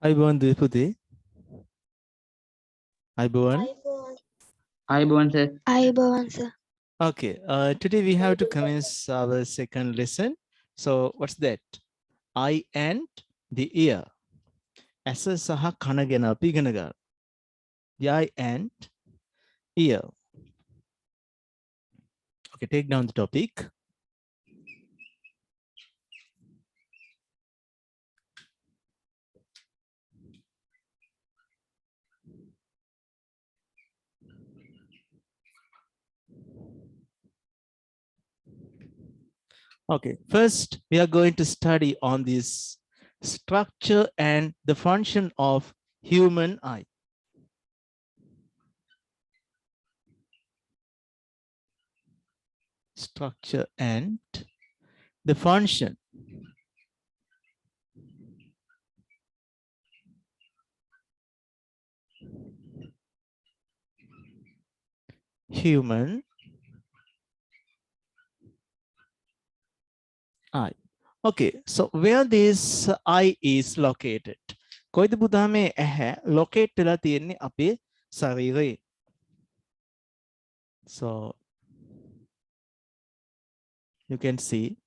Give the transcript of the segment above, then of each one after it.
අයිබෝන් දීපුතේ අයිබෝන්. Hi, sir. අයිබෝවන් sir. Okay, today we have to commence our second lesson. So what's that? Eye and the ear. ඇස සහ කන ගැන අපි ඉගෙන ගන්න. The eye and ear. Okay, take down the topic. Okay, first we are going to study on this structure and the function of human eye. Structure and the function human eye. Okay, so where this eye is located? කොයිද පුතා මේ ඇහැ locate වෙලා තියෙන්නේ අපේ ශරීරයේ? So you can see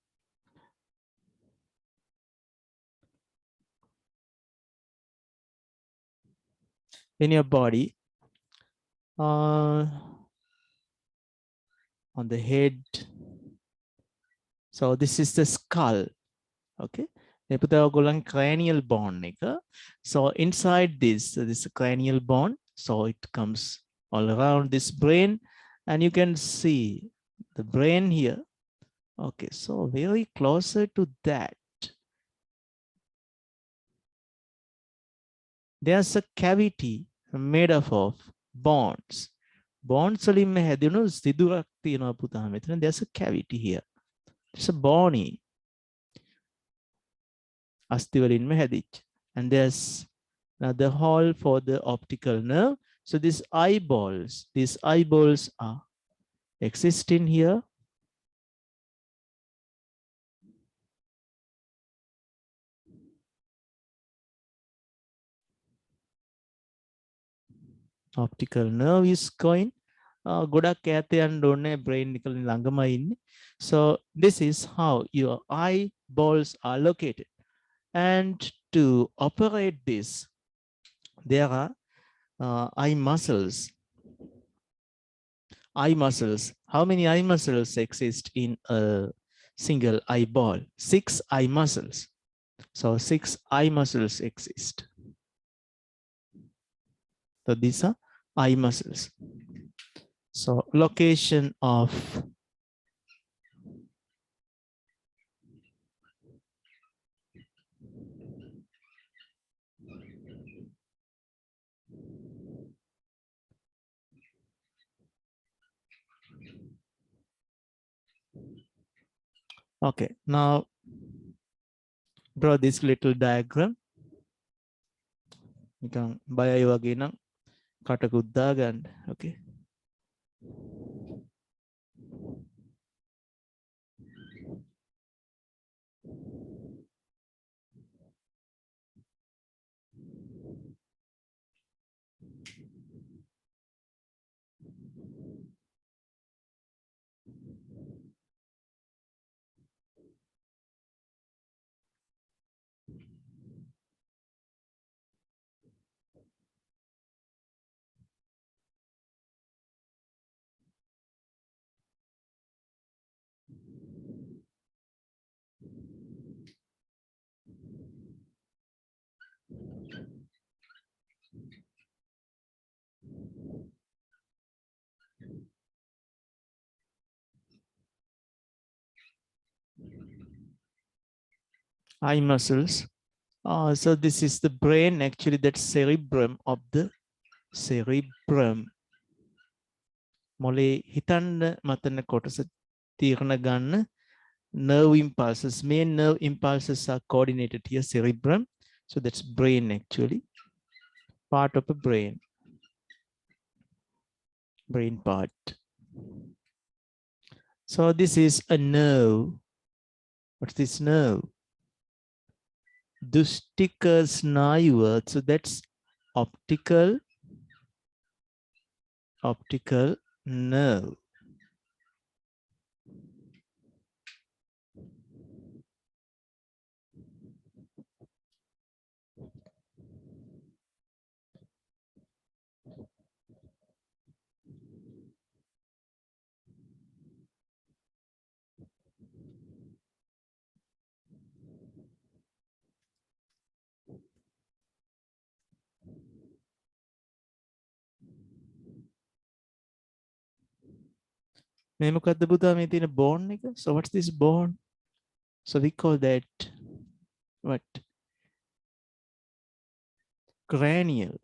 in your body, on the head. So this is the skull. Okay, cranial bone. So inside this cranial bone, so it comes all around this brain, and you can see the brain here. Okay, so very closer to that, there's a cavity made up of bones. Bones වලින් හැදෙනු සිදුරක් තියෙනවා පුතා මෙතන. There's a cavity here. There's a bony. අස්ථි වලින්ම හැදිච්ච. And there's another hole for the optical nerve. So these eyeballs are existing here. Optical nerve is going ගොඩක් ඈත යන්න ඕනේ brain එක ළඟම ඉන්නේ. So this is how your eyeballs are located. And to operate this, there are eye muscles. Eye muscles. How many eye muscles exist in a single eyeball? 6 eye muscles. So 6 eye muscles exist. So these are eye muscles. So location of okay, now draw this little diagram. නිකන් බයයි වගේ නම් කටකුත් දාගන්න. Okay. Eye muscles. So this is the brain, actually that's cerebrum of the cerebrum. මොලේ හිතන්න මතන කොටස තීරණ ගන්න nerve impulses. Main nerve impulses are coordinated here, cerebrum. So that's brain, actually part of a brain part. So this is a nerve. What's this nerve? දුෂ්ටික ස්නායුව. So that's optical nerve. මේ මොකද්ද පුතා මේ තියෙන bone එක? So what's this bone? So we call that what? Cranial.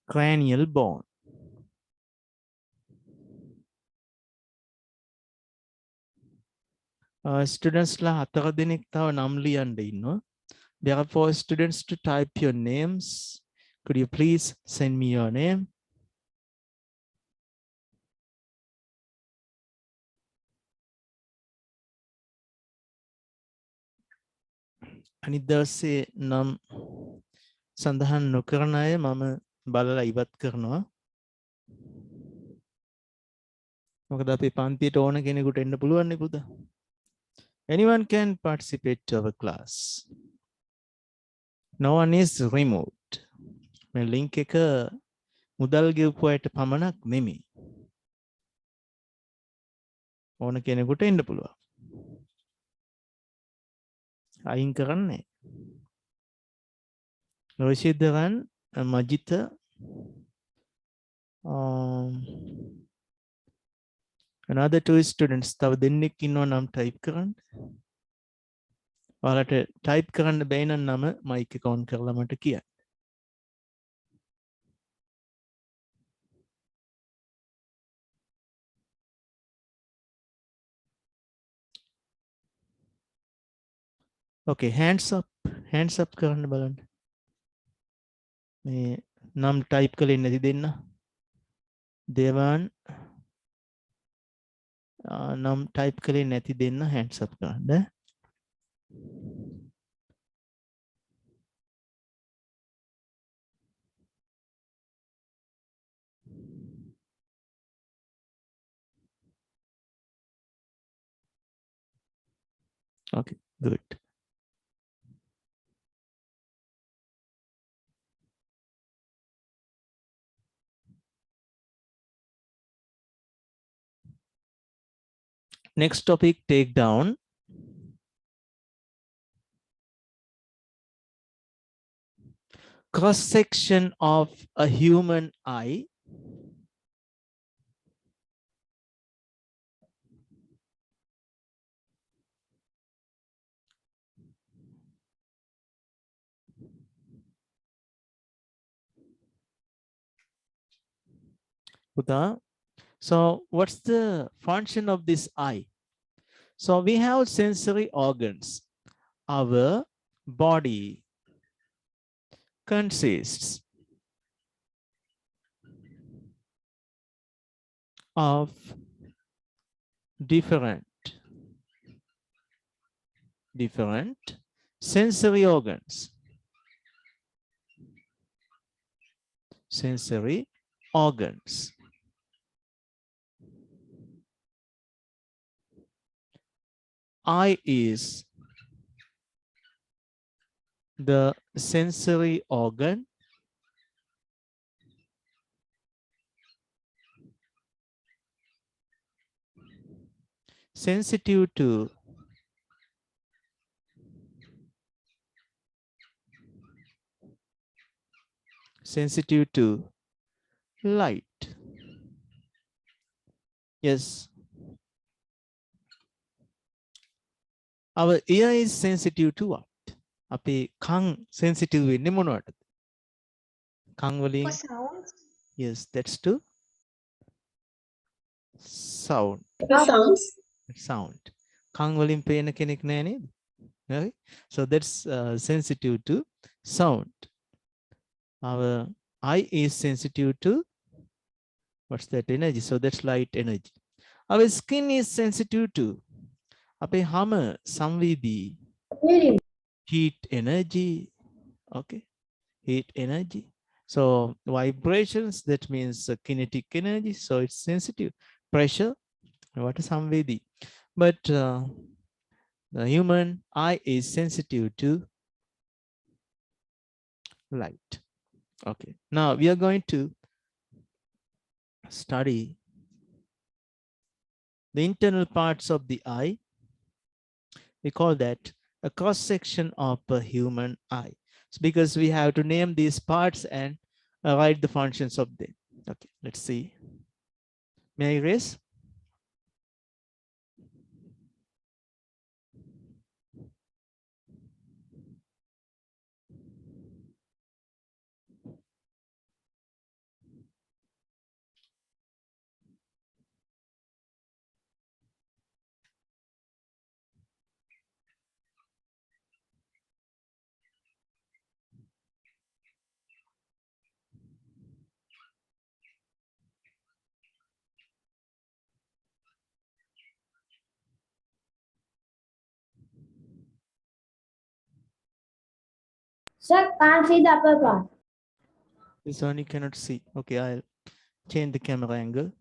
Cranial bone. Students ලා 4 දෙනෙක් තව නම් ලියන්න ඉන්නවා. There are 4 students to type your names. Could you please send me your name? අනිත් දවසේ නම් සඳහන් නොකරන අය මම බලලා ඉවත් කරනවා. මොකද අපේ පන්තියට ඕන කෙනෙකුට එන්න පුළුවන් නේ පුතා. Anyone can participate to our class. No one is removed. මේ link එක මුදල් ගෙවපු අයට පමණක් නෙමෙයි. ඕන කෙනෙකුට එන්න පුළුවන්. අයින් කරන්නේ. රොෂිදවන් මජිත another 2 students තව දෙන්නෙක් ඉන්නවා නම් type කරන්න. ඔයාලට type කරන්න බැයි නම් නම mic එක on කරලා මට කියන්න. Okay, hands up කරන්න බලන්න. මේ නම් type කළේ නැති දෙන්න. දේවාන් නම් type කළේ නැති දෙන්න hands up කරන්න. Okay, good. Next topic, take down. Cross section of a human eye. So what's the function of this eye? So we have sensory organs. Our body consists of different sensory organs. Sensory organs. Eye is the sensory organ sensitive to light. Yes. Our ear is sensitive to what? අපේ කන් sensitive වෙන්නේ මොනවටද? කන් වලින් sounds. Yes, that's to sound. Sound. කන් වලින් පේන කෙනෙක් නෑ නේද? Okay. So that's sensitive to sound. Our eye is sensitive to What's that energy? So that's light energy. Our skin is sensitive to අපේ හම සංවේදී heat energy. Okay, heat energy. So vibrations, that means kinetic energy. So it's sensitive. Pressure, what is samvedi? But the human eye is sensitive to light. Okay, now we are going to study the internal parts of the eye. We call that a cross section of a human eye. It's because we have to name these parts and write the functions of them. Okay, let's see. May I erase? Sir, can't see the upper part. This one you cannot see. Okay, I'll change the camera angle.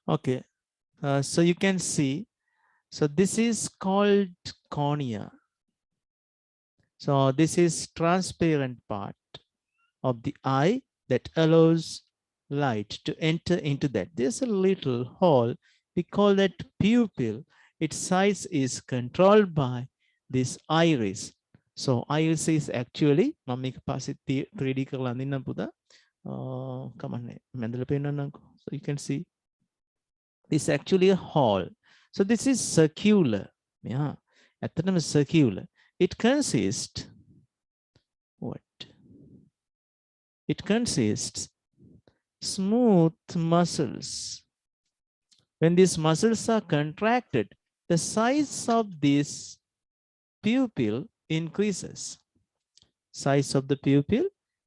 Okay, so you can see, so this is called cornea. So this is transparent part of the eye that allows light to enter into that. There's a little hole, we call that pupil. Its size is controlled by this iris. So iris is actually, මම මේක පස්සේ 3D කරලා අඳින්නම් පුතා. කමන්නේ මැදලා පෙන්නන්නම්කෝ. So you can see this is actually a hole. So this is circular. Yeah, ඇත්තටම circular. It consists what? It consists smooth muscles. When these muscles are contracted, the size of this pupil increases. Size of the pupil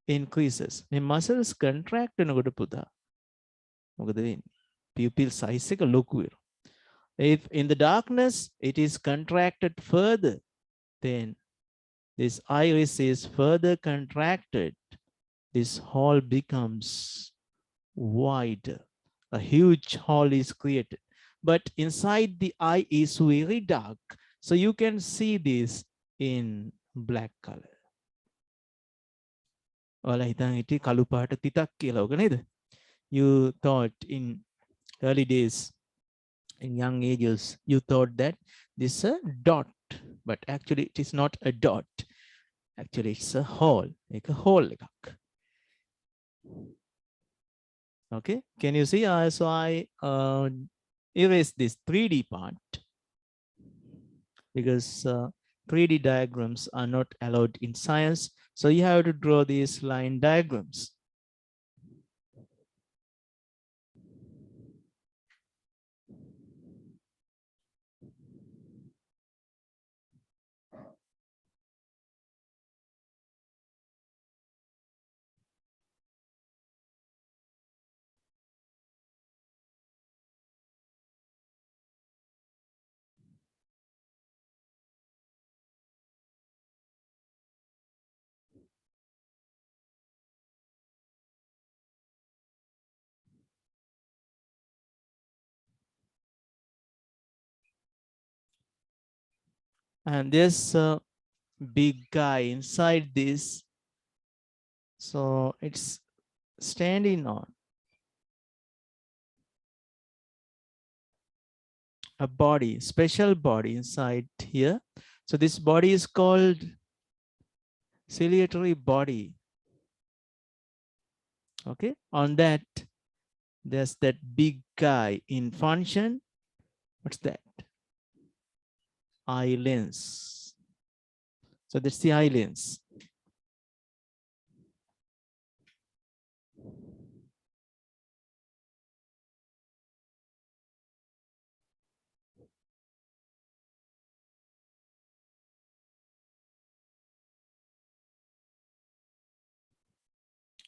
increases. When muscles contract වෙනකොට පුතා මොකද වෙන්නේ? Pupil size එක ලොකු වෙනවා. If in the darkness it is contracted further, then this iris is further contracted. This hole becomes wider. A huge hole is created. But inside the eye is very dark. So you can see this in black color. ඔයාලා හිතන් හිටියේ කළු පාට තිතක් කියලා ඔක නේද? You thought in early days, in young ages, you thought that this is a dot. But actually it is not a dot. Actually it's a hole. Like a hole එකක්. Okay, can you see? So I erase this 3D part because 3D diagrams are not allowed in science. So you have to draw these line diagrams. And there's a big guy inside this. So it's standing on a body, special body inside here. So this body is called ciliatory body. Okay, on that, there's that big guy in function. What's that? Eye lens. So that's the eye lens.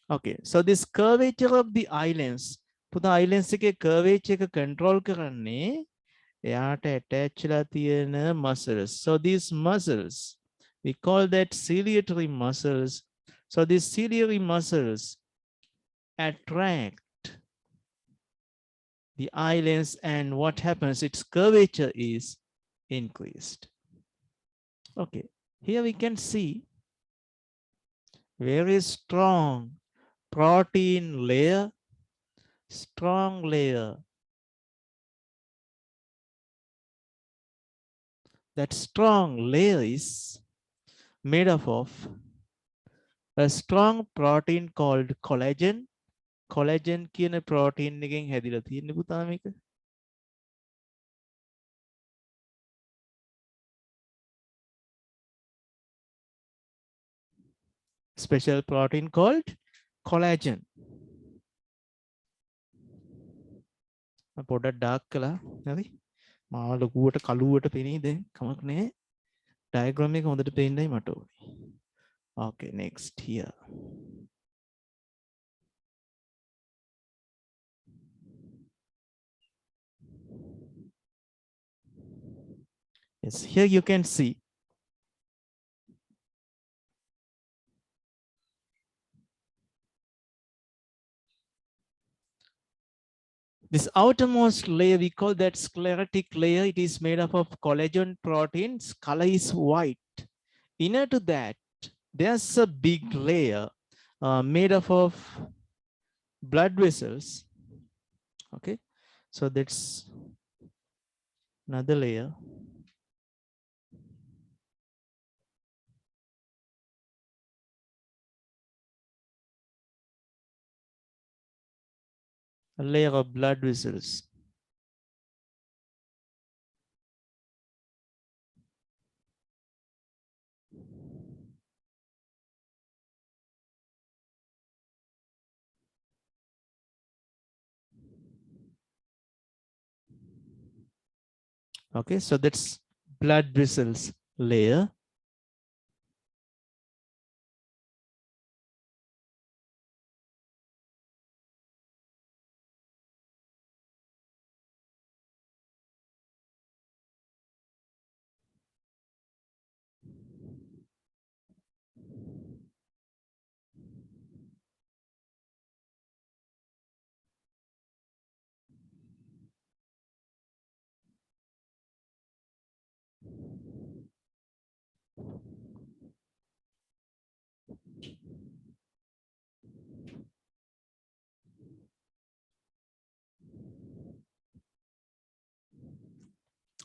Okay, so this curvature of the eye lens, පුතා eye lens එකේ curvature එක control කරන්නේ එයාට attach ලා තියෙන muscles. So these muscles, we call that ciliatory muscles. So these ciliary muscles attract the eye lens, and what happens, its curvature is increased. Okay, here we can see very strong protein layer, strong layer. That strong layer is made up of a strong protein called collagen. Collagen කියන protein එකෙන් හැදිලා තියෙන්නේ පුතා මේක. Special protein called collagen. පොඩක් dark කළා. හරි. මාව ලොකුවට කළුවට පෙනී දැන් කමක් නැහැ. Diagram එක හොඳට පේන්නයි මට ඕනේ. Okay, next here. Yes, here you can see this outermost layer, we call that sclerotic layer. It is made up of collagen proteins. Color is white. Inner to that, there's a big layer made up of blood vessels. Okay, so that's another layer. A layer of blood vessels. Okay, so that's blood vessels layer.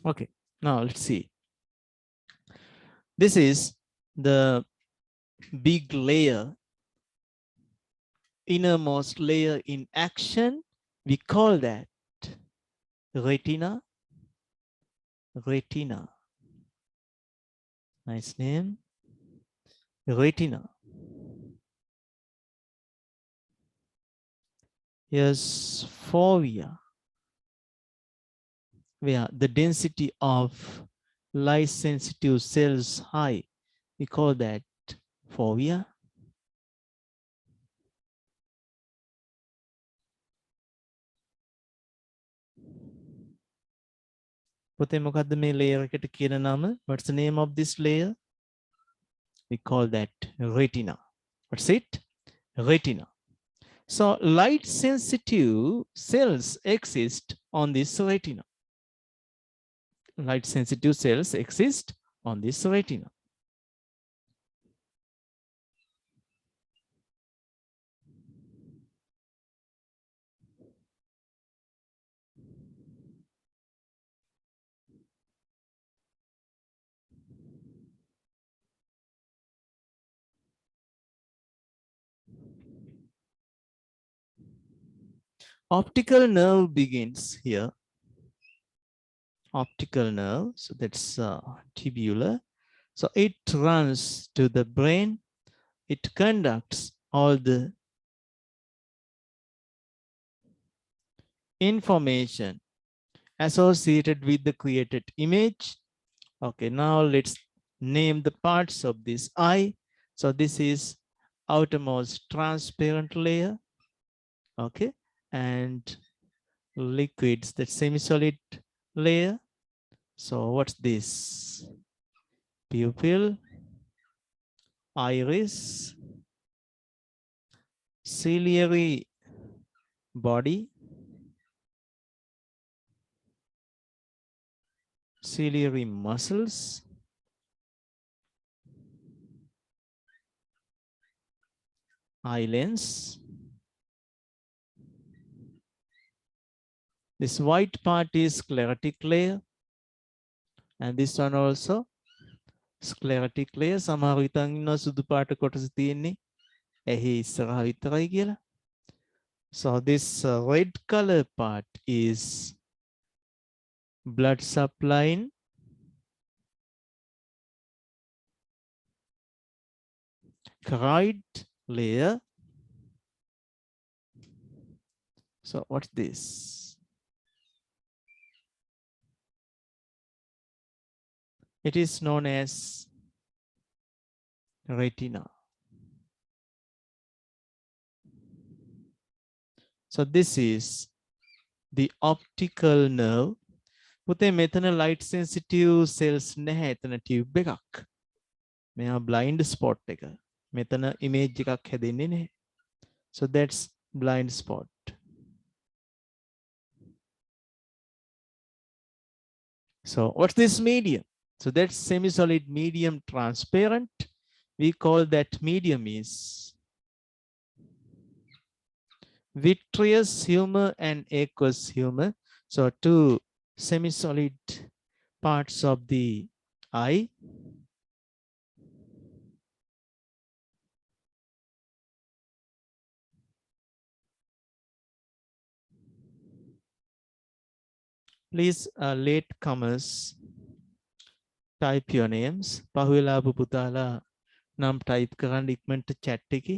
Okay, now let's see. This is the big layer, innermost layer in action. We call that retina. Retina. Nice name. Retina. Here's fovea, where the density of light sensitive cells high. We call that fovea. පොතේ මොකද්ද මේ layer එකට කියන නම? What's the name of this layer? We call that retina. What's it? Retina. So light sensitive cells exist on this retina. Light sensitive cells exist on this retina. Optical nerve begins here. Optical nerve, so that's tubular. So it runs to the brain. It conducts all the information associated with the created image. Okay, now let's name the parts of this eye. So this is outermost transparent layer. Okay, and liquids, that semi-solid layer. So what's this? Pupil, iris, ciliary body, ciliary muscles, eye lens. This white part is sclerotic layer, and this one also sclerotic layer. සමහර විතන් ඉන්නවා සුදු පාට කොටස තියෙන්නේ ඇහි ඉස්සරහා විතරයි කියලා. So this red color part is blood supplying Garade layer. So what's this? It is known as retina. So this is the optical nerve. පුතේ මෙතන light sensitive cells නැහැ, එතන tube එකක්. මෙයා blind spot එක. මෙතන image එකක් හැදෙන්නේ නැහැ. So that's blind spot. So what's this medium? So that's semi-solid medium transparent. We call that medium is vitreous humor and aqueous humor. So two semi-solid parts of the eye. Please latecomers type your names. පහුවෙලා ආපු පුතාලා නම් type කරන්න ඉක්මනට chat එකේ.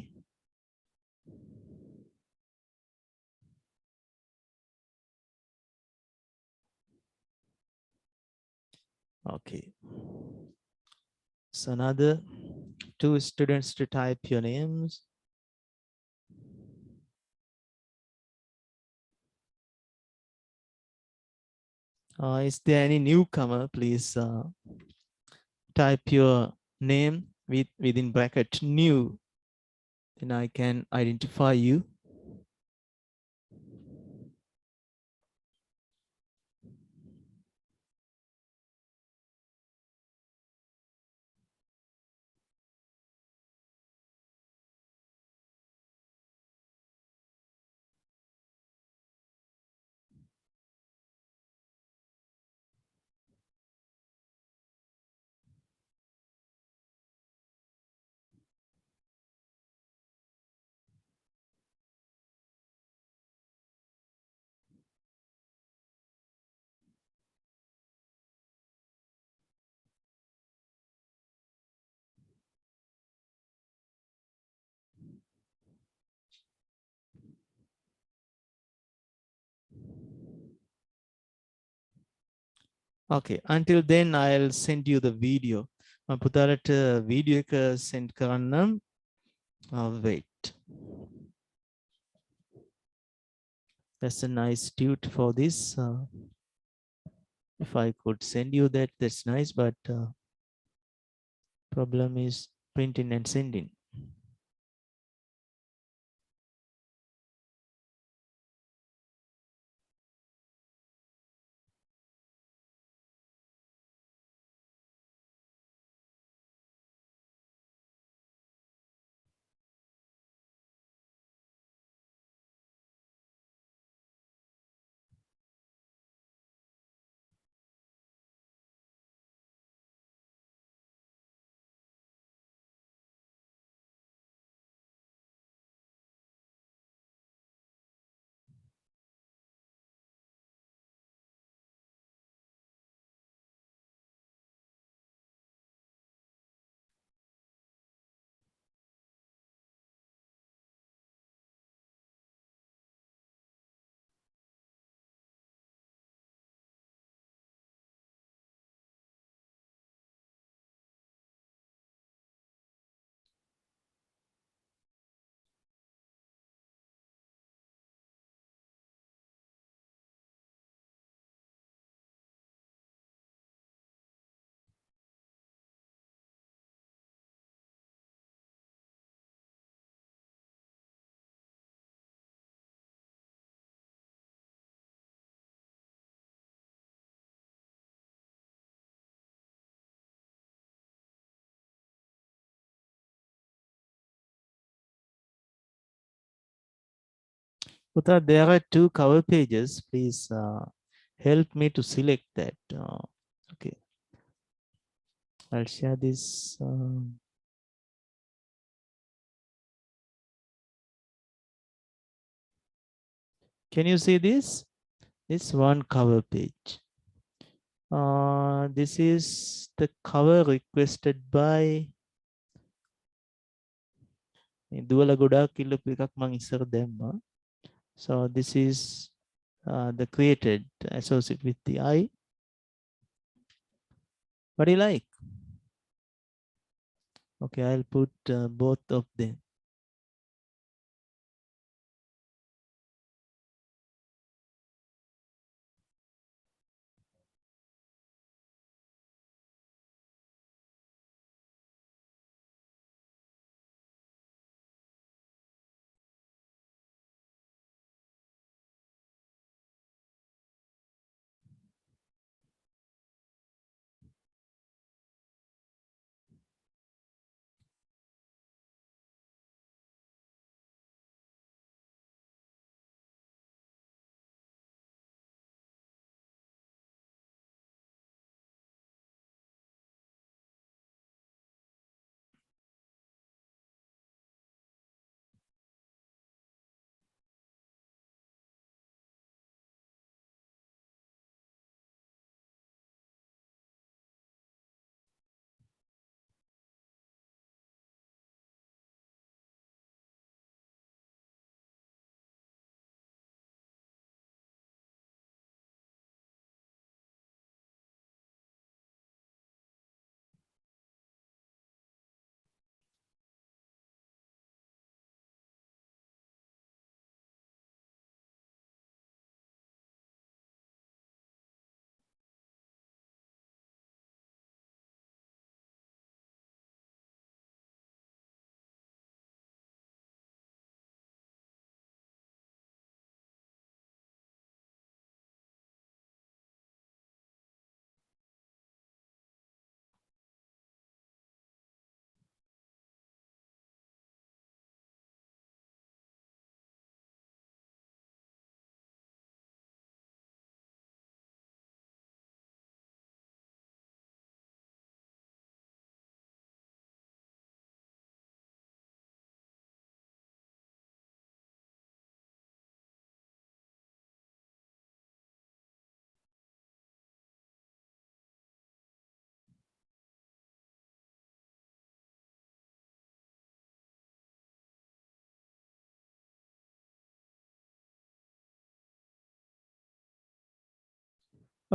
Okay. So another 2 students to type your names. Is there any newcomer? Please type your name within bracket new. Then I can identify you. Okay, until then I'll send you the video. පුතාලට video එක send කරන්නම්. Wait. That's a nice tute for this. If I could send you that, that's nice, but problem is printing and sending. Uta, there are two cover pages. Please help me to select that. Okay, I'll share this. Can you see this? This one cover page. This is the cover requested by දුවල ගොඩාක් ඉල්ලපු එකක් මං ඉස්සර දැම්මා. So this is the created associated with the eye. What do you like? Okay, I'll put both of them.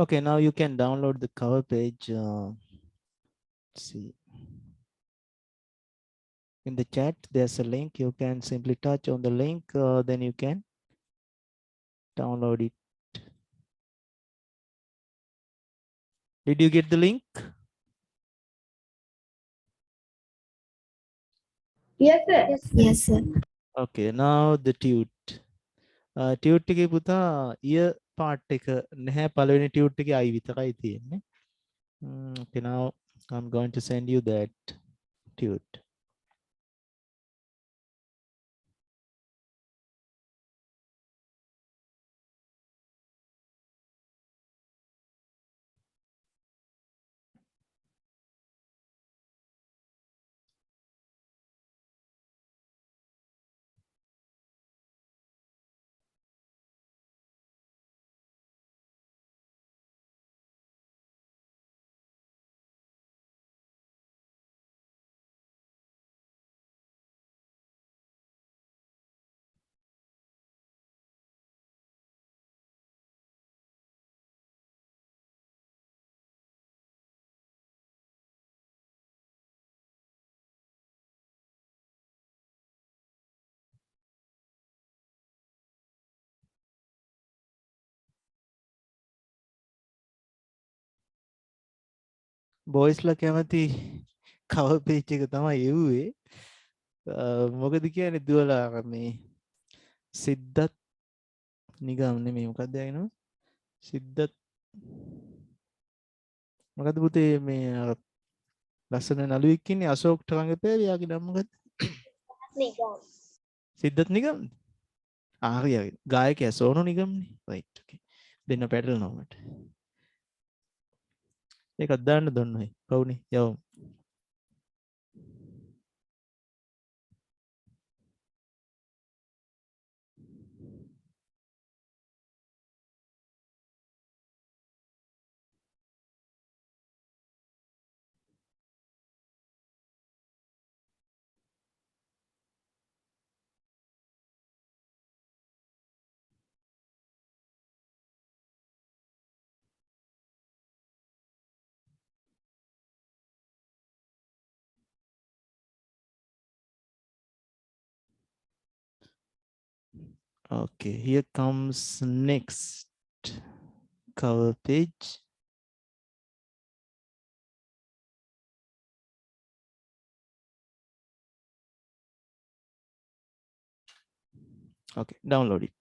Okay, now you can download the cover page. Let's see. In the chat, there's a link. You can simply touch on the link, then you can download it. Did you get the link? Yes, sir. Yes, sir. Okay, now the tute. Tute එකේ පුතා ear part එක නැහැ, පළවෙනි tute එකේ eye විතරයි තියෙන්නේ. Okay, now I'm going to send you that tute. Boys ලා කැමති cover page එක තමයි එව්වේ. මොකද කියන්නේ දුවලා මේ සිද්ධත් නිගම් නෙමෙයි මොකක්ද යනවා? සිද්ධත් මොකද පුතේ මේ ලස්සන නළුවෙක් ඉන්නේ අශෝක් ටරංගපෑවේ. යාගේ නම මොකද්ද? නිගම්. සිද්ධත් නිගම්. හරි හරි. ගායකයා සෝනු නිගම්නේ. right. okay. දෙන්න පැටලෙනවා මට. ඒකත් දාන්න දුන්නොයි. කවුනේ? යවමු. Okay, here comes next cover page. Okay, download it.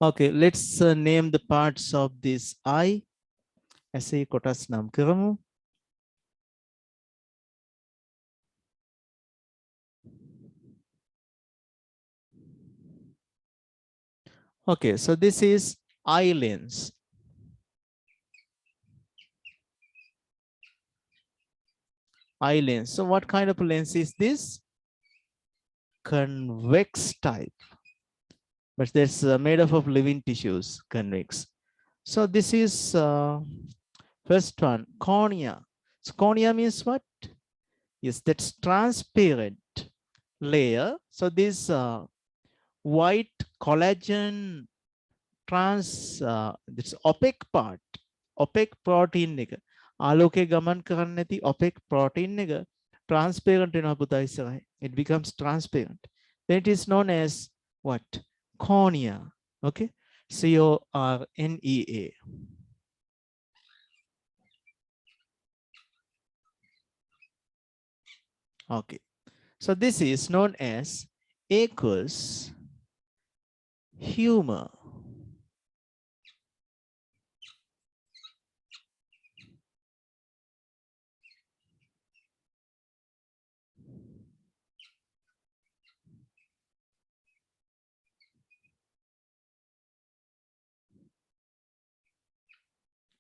Okay, let's name the parts of this eye. ऐसे ही कोटास नाम करमु. Okay, so this is eye lens. Eye lens. So what kind of lens is this? Convex type. But that's made up of living tissues, convex. So this is first one, cornea. So cornea means what? Yes, that's transparent layer. So this white collagen this opaque part, opaque protein එක ආලෝකයේ ගමන් කරන්නේ නැති opaque protein එක transparent වෙනවා පුතා ඉස්සරහ. It becomes transparent. Then it is known as what? Cornea. Okay, cornea. Okay, so this is known as aqueous humor.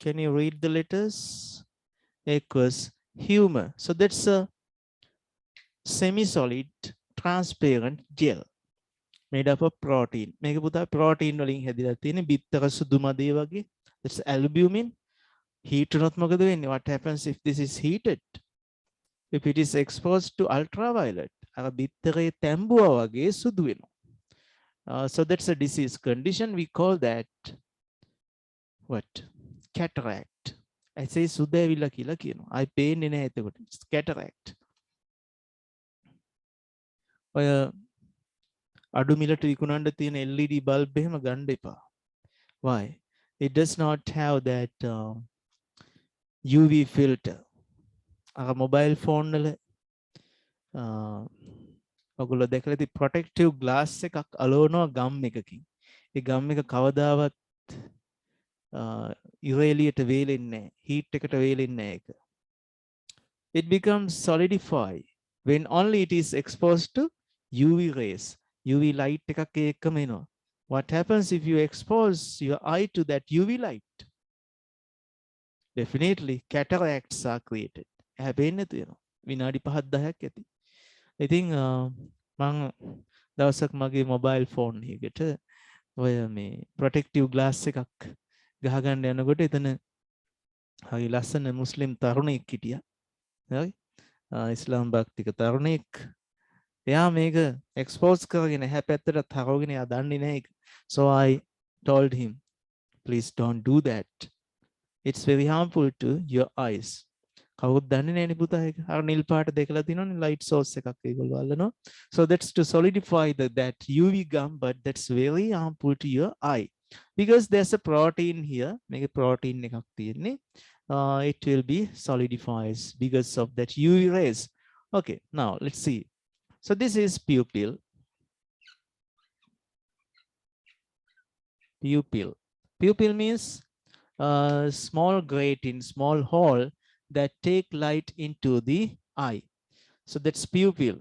Can you read the letters? Aqueous humor. So that's a semi-solid transparent gel made up of protein. මේක පුතා protein වලින් හැදිලා තියෙන බිත්තර සුදු මදේ වගේ. That's albumin. Heat උනොත් මොකද වෙන්නේ? What happens if this is heated? If it is exposed to ultraviolet, අර බිත්තරේ තැඹුවා වගේ සුදු වෙනවා. So that's a disease condition. We call that what? Cataract. ඇසේ සුදු ඇවිල්ලා කියලා කියනවා. ආයි පේන්නේ නැහැ එතකොට. It's cataract. ඔය අඩු මිලට විකුණන්න තියෙන LED bulb එහෙම ගන්න එපා. Why? It does not have that UV filter. අර mobile phone වල ඔයගොල්ලෝ දැකලා ඉතින් protective glass එකක් අලවනවා ගම් එකකින්. ඒ ගම් එක කවදාවත් ඉර එළියට වේලෙන්නේ නැහැ. heat එකට වේලෙන්නේ නැහැ ඒක. It becomes solidify when only it is exposed to UV rays. UV light එකක් එක්කම එනවා. What happens if you expose your eye to that UV light? Definitely cataracts are created. හැබැයි තියෙනවා. විනාඩි 5-10ක් ඇති. ඉතින් මම දවසක් මගේ මොබයිල් ෆෝන් එකකට ඔය මේ ප්‍රොටෙක්ටිව් ග්ලාස් එකක් ගහගන්න යනකොට එතන හරි ලස්සන මුස්ලිම් තරුණයෙක් හිටියා. හරි? ඉස්ලාම් භක්තික තරුණයෙක්. එයා මේක එක්ස්පෝස් කරගෙන එහා පැත්තට හරවගෙන එයා දන්නේ නැහැ ඒක. So I told him, please don't do that. It's very harmful to your eyes. කවුරුත් දන්නේ නැහැනේ පුතා ඒක. අර නිල් පාට දෙකලා තියෙනවනේ light source එකක් ඒගොල්ලෝ අල්ලනවා. So that's to solidify that UV gum, but that's very harmful to your eye. Because there's a protein here. මේක protein එකක් තියෙන්නේ. It will be solidifies because of that UV rays. Okay, now let's see. So this is pupil. Pupil. Pupil means a small grating, small hole that take light into the eye. So that's pupil.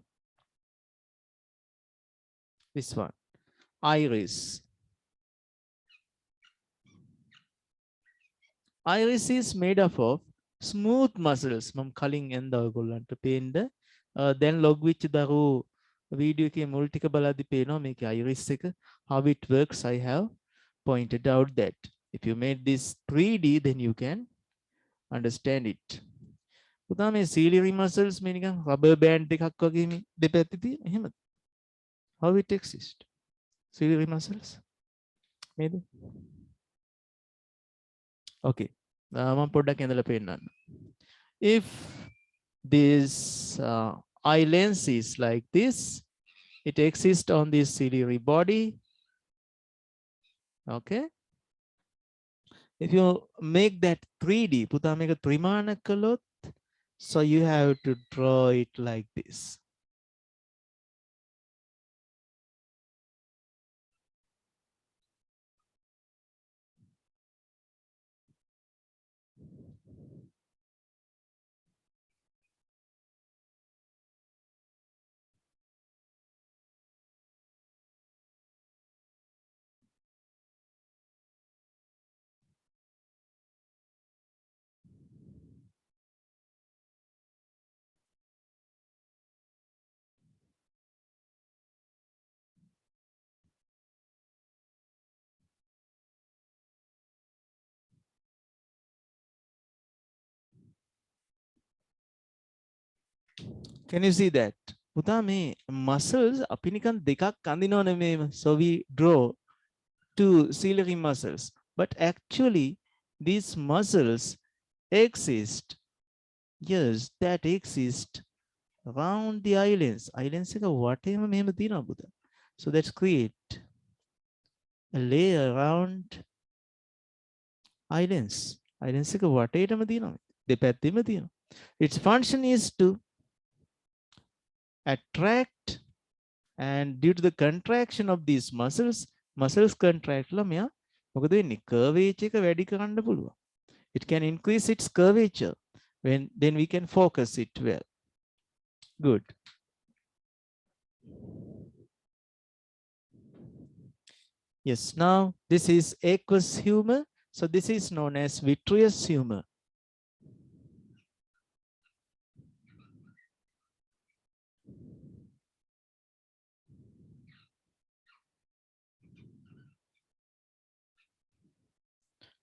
This one. Iris. Iris is made up of smooth muscles. මම කලින් එන්ද ඔයගොල්ලන්ට පේන්න දැන් log වෙච්ච දරු video එකේ මුල් ටික බලද්දි පේනවා මේකේ iris එක how it works. I have pointed out that if you made this 3D then you can understand it. පුතා මේ ciliary muscles මේ නිකන් rubber band එකක් වගේ මේ දෙපැත්තේ තියෙන එහෙමද? How it exists? Ciliary muscles. නේද? Okay. මම පොඩ්ඩක් ඇඳලා පෙන්නන්න. If this eye lens is like this, it exists on this ciliary body. Okay. If you make that 3D, පුතා මේක ත්‍රිමාණ කළොත්, so you have to draw it like this. Can you see that? පුතා මේ muscles අපි නිකන් දෙකක් අඳිනව නෙමෙයි. So we draw two ciliary muscles. But actually these muscles exist. Yes, that exist around the islands. Islands එක වටේම මෙහෙම තියෙනවා පුතා. So let's create a layer around islands. Islands එක වටේටම තියෙනවා. දෙපැත්තෙම තියෙනවා. Its function is to attract, and due to the contraction of these muscles contract ලා මෙයා මොකද වෙන්නේ? curvature එක වැඩි කරන්න පුළුවන්. It can increase its curvature when then we can focus it well. Good. Yes, now this is aqueous humor. So this is known as vitreous humor.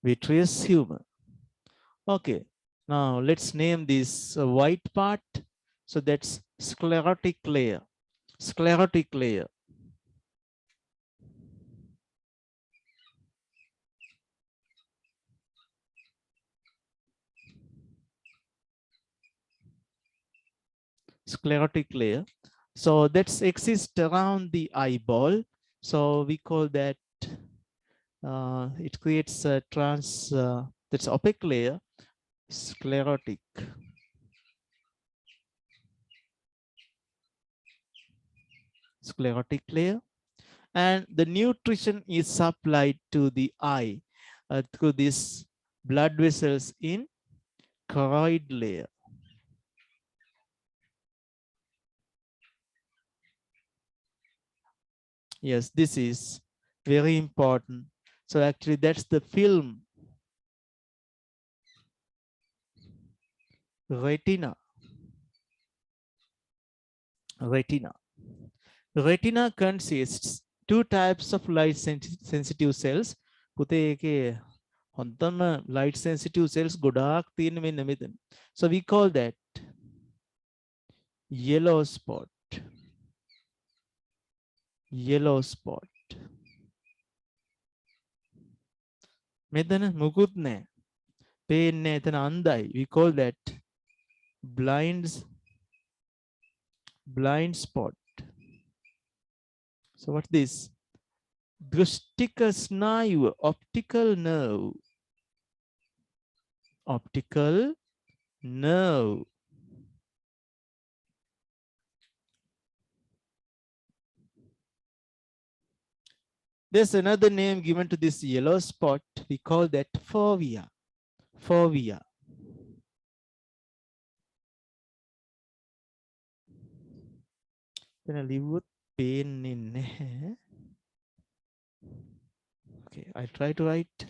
Vitreous humor. Okay, now let's name this white part. So that's sclerotic layer. Sclerotic layer. Sclerotic layer. So that's exists around the eyeball. So we call that it creates a that's opaque layer, sclerotic. Sclerotic layer, and the nutrition is supplied to the eye through these blood vessels in choroid layer. Yes, this is very important. So actually that's the film. Retina. Retina. Retina consists two types of light sensitive cells. පුතේ ඒකේ හොඳම light sensitive cells ගොඩාක් තියෙන මෙන්න මෙතන. So we call that yellow spot. Yellow spot. මෙතන මුකුත් නැහැ. පේන්නේ එතන අන්ධයි. We call that blind spot. So what's this? Drustika snayu, optical nerve. Optical nerve. There's another name given to this yellow spot. We call that fovea. Fovea. Then I leave with pain in. Okay, I try to write.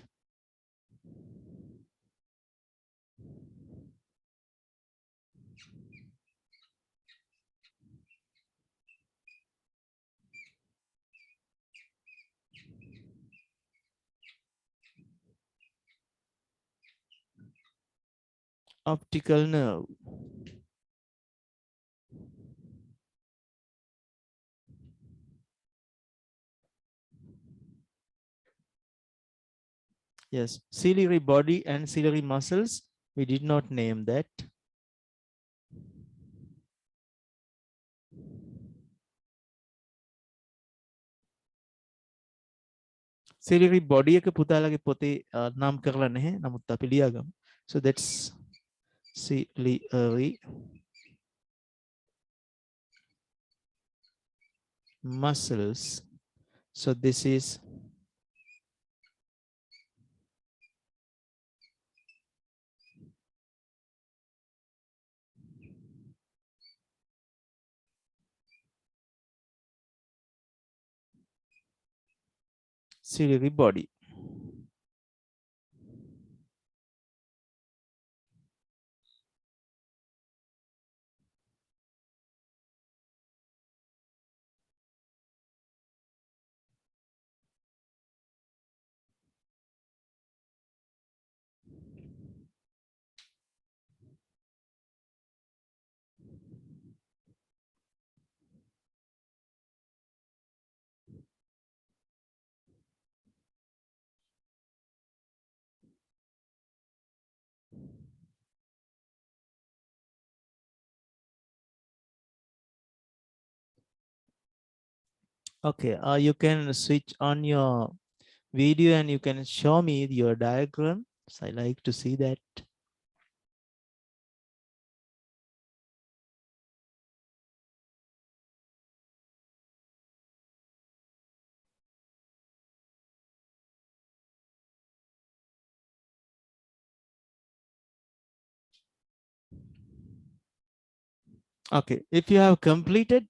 Optical nerve. Yes, ciliary body and ciliary muscles. We did not name that. Ciliary body එක පුතාලගේ පොතේ නම් කරලා නැහැ. නමුත් අපි ලියාගමු. So that's ciliary muscles. So this is ciliary body. Okay, you can switch on your video and you can show me your diagram. So I like to see that. Okay, if you have completed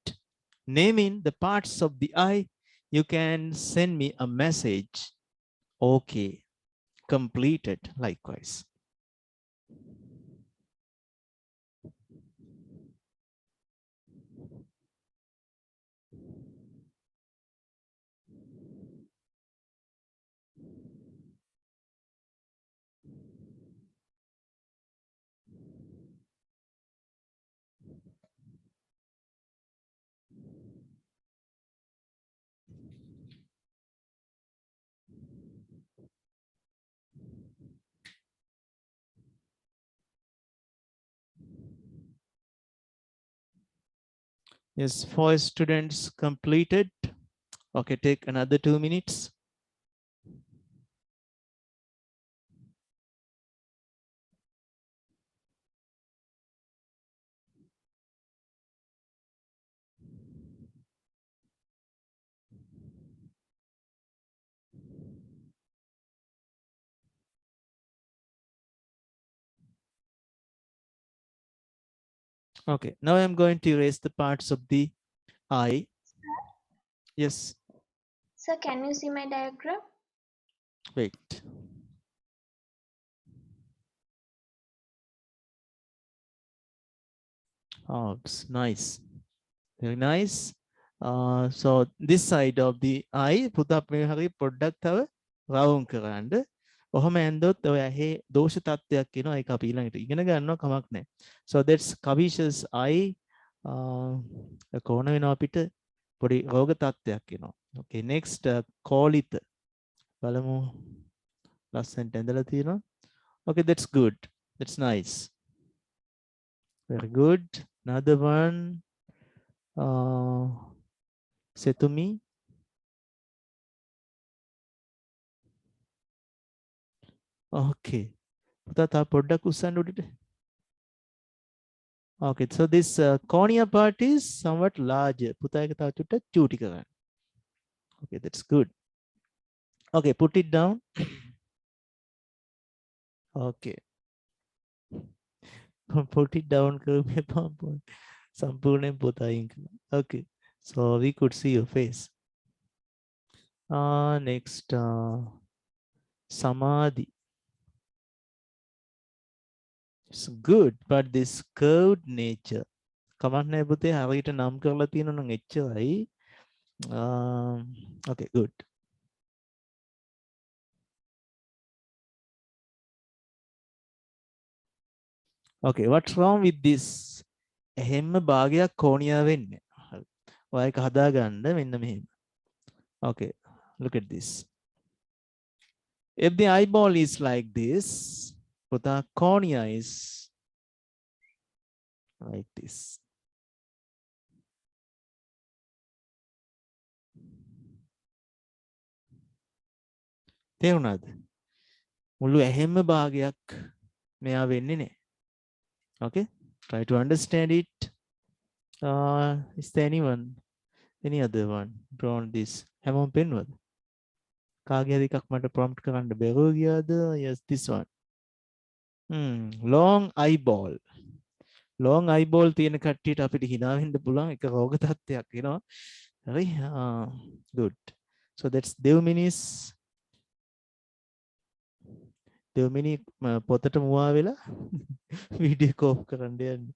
naming the parts of the eye, you can send me a message. Okay, completed likewise. Yes, 4 students completed. Okay, take another 2 minutes. Okay, now I'm going to erase the parts of the eye. Yes, Sir, can you see my diagram? wait. Oh, it's nice. Very nice. So this side of the eye, පුතා මේ හරිය පොඩ්ඩක් තව රවුම් කරන්න. ඔහොම ඇන්දොත් ඔය ඇහි දෝෂ තත්ත්වයක් එනවා. ඒක අපි ඊළඟට ඉගෙන ගන්නවා කමක් නැහැ. So that's Kavish's eye. කොහොන වෙනවා අපිට පොඩි රෝග තත්ත්වයක් එනවා. Okay, next Kolitha. බලමු ලස්සනට ඇඳලා තියෙනවා. Okay, that's good. That's nice. Very good. Another one. Say to me. Okay. පුතා පොඩ්ඩක් උස්සන්න උඩට. Okay, so this cornea part is somewhat larger. පුතා එක තව චුට්ටක් චූටි කරන්න. Okay, that's good. Okay, put it down. Okay. Put it down. Okay. So we could see your face. Next, samadhi. It's good, but this curved nature. කමක් නැහැ පුතේ හරියට නම් කරලා තියෙනවා නම් එච්චරයි. Okay, good. Okay, what's wrong with this? එහෙම භාගයක් කෝණියා වෙන්නේ. ඔය එක හදාගන්න මෙන්න මෙහෙම. Okay, look at this. If the eyeball is like this, පුතා cornea is like this. තේරුණාද? මුළු ඇහෙම භාගයක් මෙයා වෙන්නේ නැහැ. Okay, try to understand it. Is there any other one drawn this? හැමෝම පෙන්වද? කාගේ හරි එකක් මට prompt කරන්න බැරුව ගියාද? Yes, this one. Long eyeball. Long eyeball තියෙන කට්ටියට අපිට hina වෙන්න පුළුවන් එක රෝග තත්ත්වයක් වෙනවා. හරි? Good. So that's දෙව්මිනිස් පොතට මුවා වෙලා වීඩියෝ කෝප් කරන්න යන්නේ.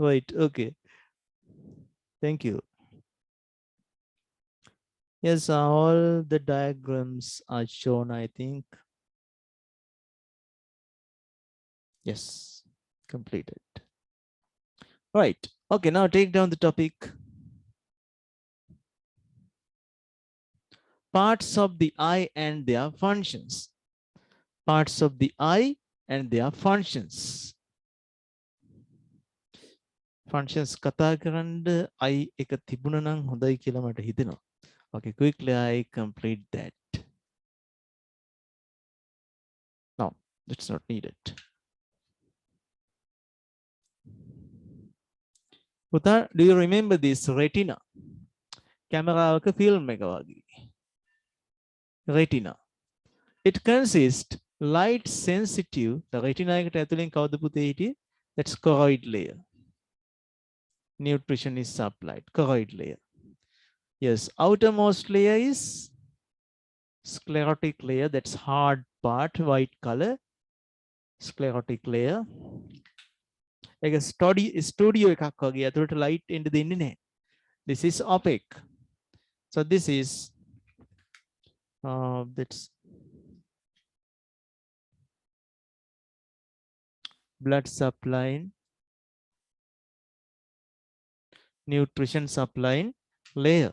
Right, okay. Thank you. Yes, all the diagrams are shown, I think. Yes, completed. Right. Okay, now take down the topic. Parts of the eye and their functions. Parts of the eye and their functions. Functions කතා කරන්න eye එක තිබුණා නම් හොඳයි කියලා මට හිතෙනවා. Okay, quickly I complete that. No, that's not needed. Puta, do you remember this retina? Camera film එක වගේ. Retina. It consists light sensitive. The retina එකට ඇතුලෙන් කවුද පුතේ හිටියේ? That's choroid layer. Nutrition is supplied. Choroid layer. Yes, outermost layer is sclerotic layer. That's hard part, white color. Sclerotic layer. Like a studio එකක් වගේ අතුරට light එන්න දෙන්නේ නැහැ. This is opaque. So this is that's blood supplying, nutrition supplying layer.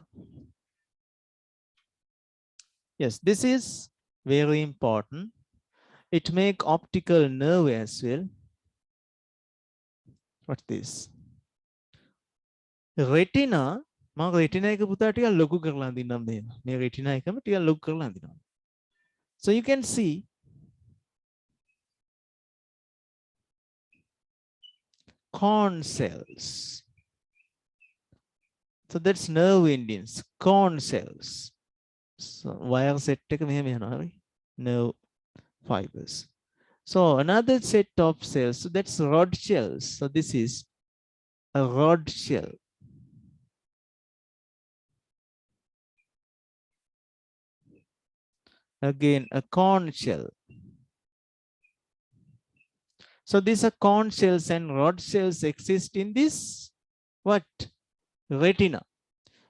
Yes, this is very important. It make optical nerve as well. What's this? Retina. මම retina එක පුතා ටිකක් ලොකු කරලා අඳින්නම් දෙන්න. මේ retina එකම ටිකක් ලොකු කරලා අඳිනවා. So you can see corn cells. So that's nerve endings, corn cells. So wire set එක මෙහෙම යනවා හරි. Nerve fibers. So another set of cells, so that's rod shells. So this is a rod shell. Again, a corn shell. So these are corn cells and rod cells exist in this what? Retina.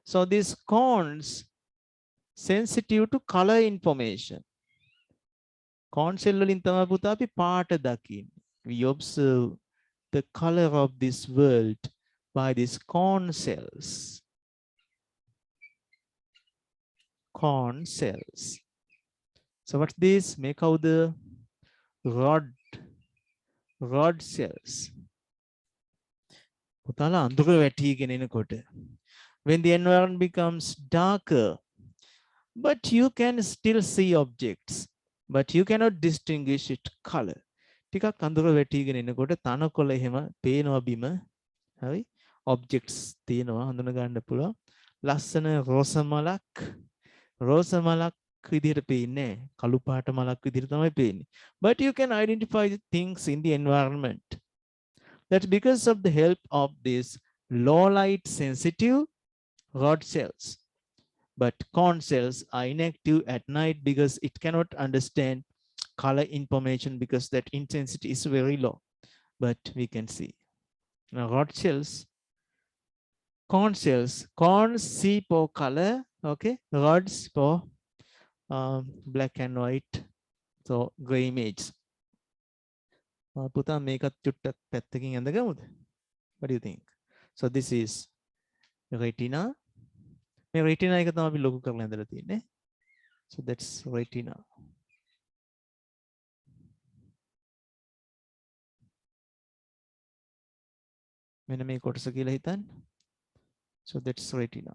So these corns sensitive to color information. Corn cell වලින් තමයි පුතා අපි පාට දකින්නේ. We observe the color of this world by these corn cells. Corn cells. So what's this? Make out the rod cells. පුතාලා අඳුර වැටිගෙන එනකොට when the environment becomes darker, but you can still see objects, but you cannot distinguish it color. ටිකක් අඳුර වැටිගෙන එනකොට තනකොළ එහෙම පේනවා බිම. හරි? objects තියෙනවා හඳුන ගන්න පුළුවන්. ලස්සන රෝස මලක් විදිහට පේන්නේ නැහැ. කළු පාට මලක් විදිහට තමයි පේන්නේ. But you can identify the things in the environment. That's because of the help of this low light sensitive rod cells. But cone cells are inactive at night because it cannot understand color information because that intensity is very low. But we can see now rod cells, cone cells, cones see for color, okay, rods for black and white, so gray image. පුතා මේකත් චුට්ටක් පැත්තකින් ඇඳගමුද? What do you think? So this is retina. මේ retina එක තමයි අපි ලොකු කරලා ඇඳලා තියෙන්නේ. So that's retina. මෙන්න මේ කොටස කියලා හිතන්න. So that's retina.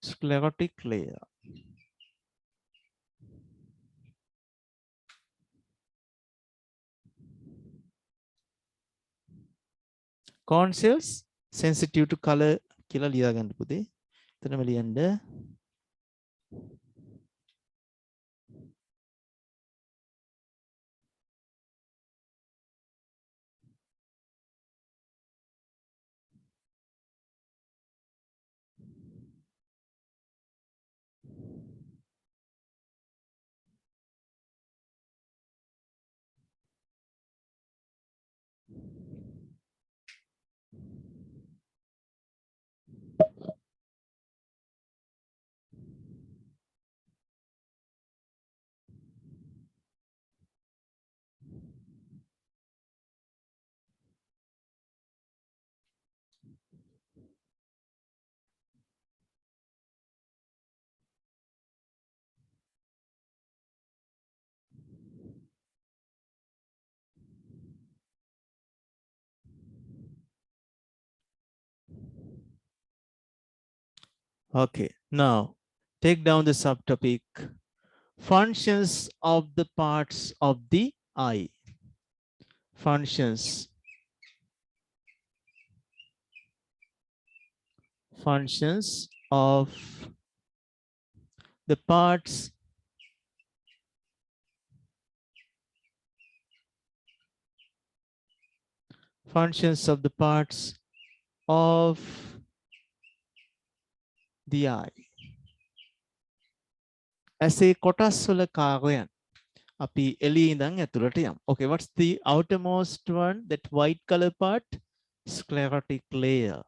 Sclerotic layer. Cone cells sensitive to color කියලා ලියා ගන්න පුතේ. එතනම ලියන්න. Okay, now take down the subtopic functions of the parts of the eye. Functions of the parts of the eye. ඇසේ කොටස් වල කාර්යයන් අපි එළියේ ඉඳන් ඇතුළට යමු. Okay, what's the outermost one, that white color part? Sclerotic layer.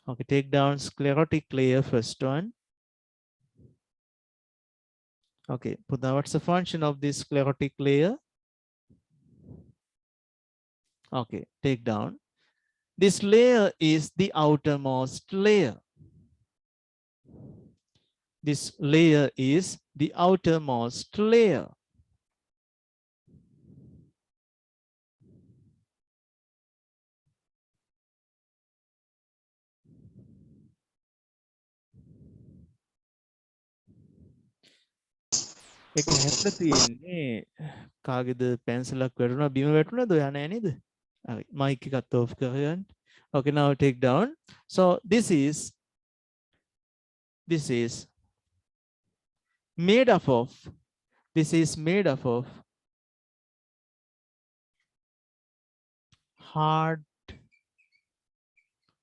Okay, take down sclerotic layer, first one. Okay, Pudha, what's the function of this sclerotic layer? Okay, take down. This layer is the outermost layer. This layer is the outermost layer. ඒක හැප්පලා තියෙන්නේ කාගේද පැන්සලක් වැටුණා බිම වැටුණාද ඔයා නෑ නේද? හරි mic එකත් of කරගන්න. Okay, now take down. So this is made up of hard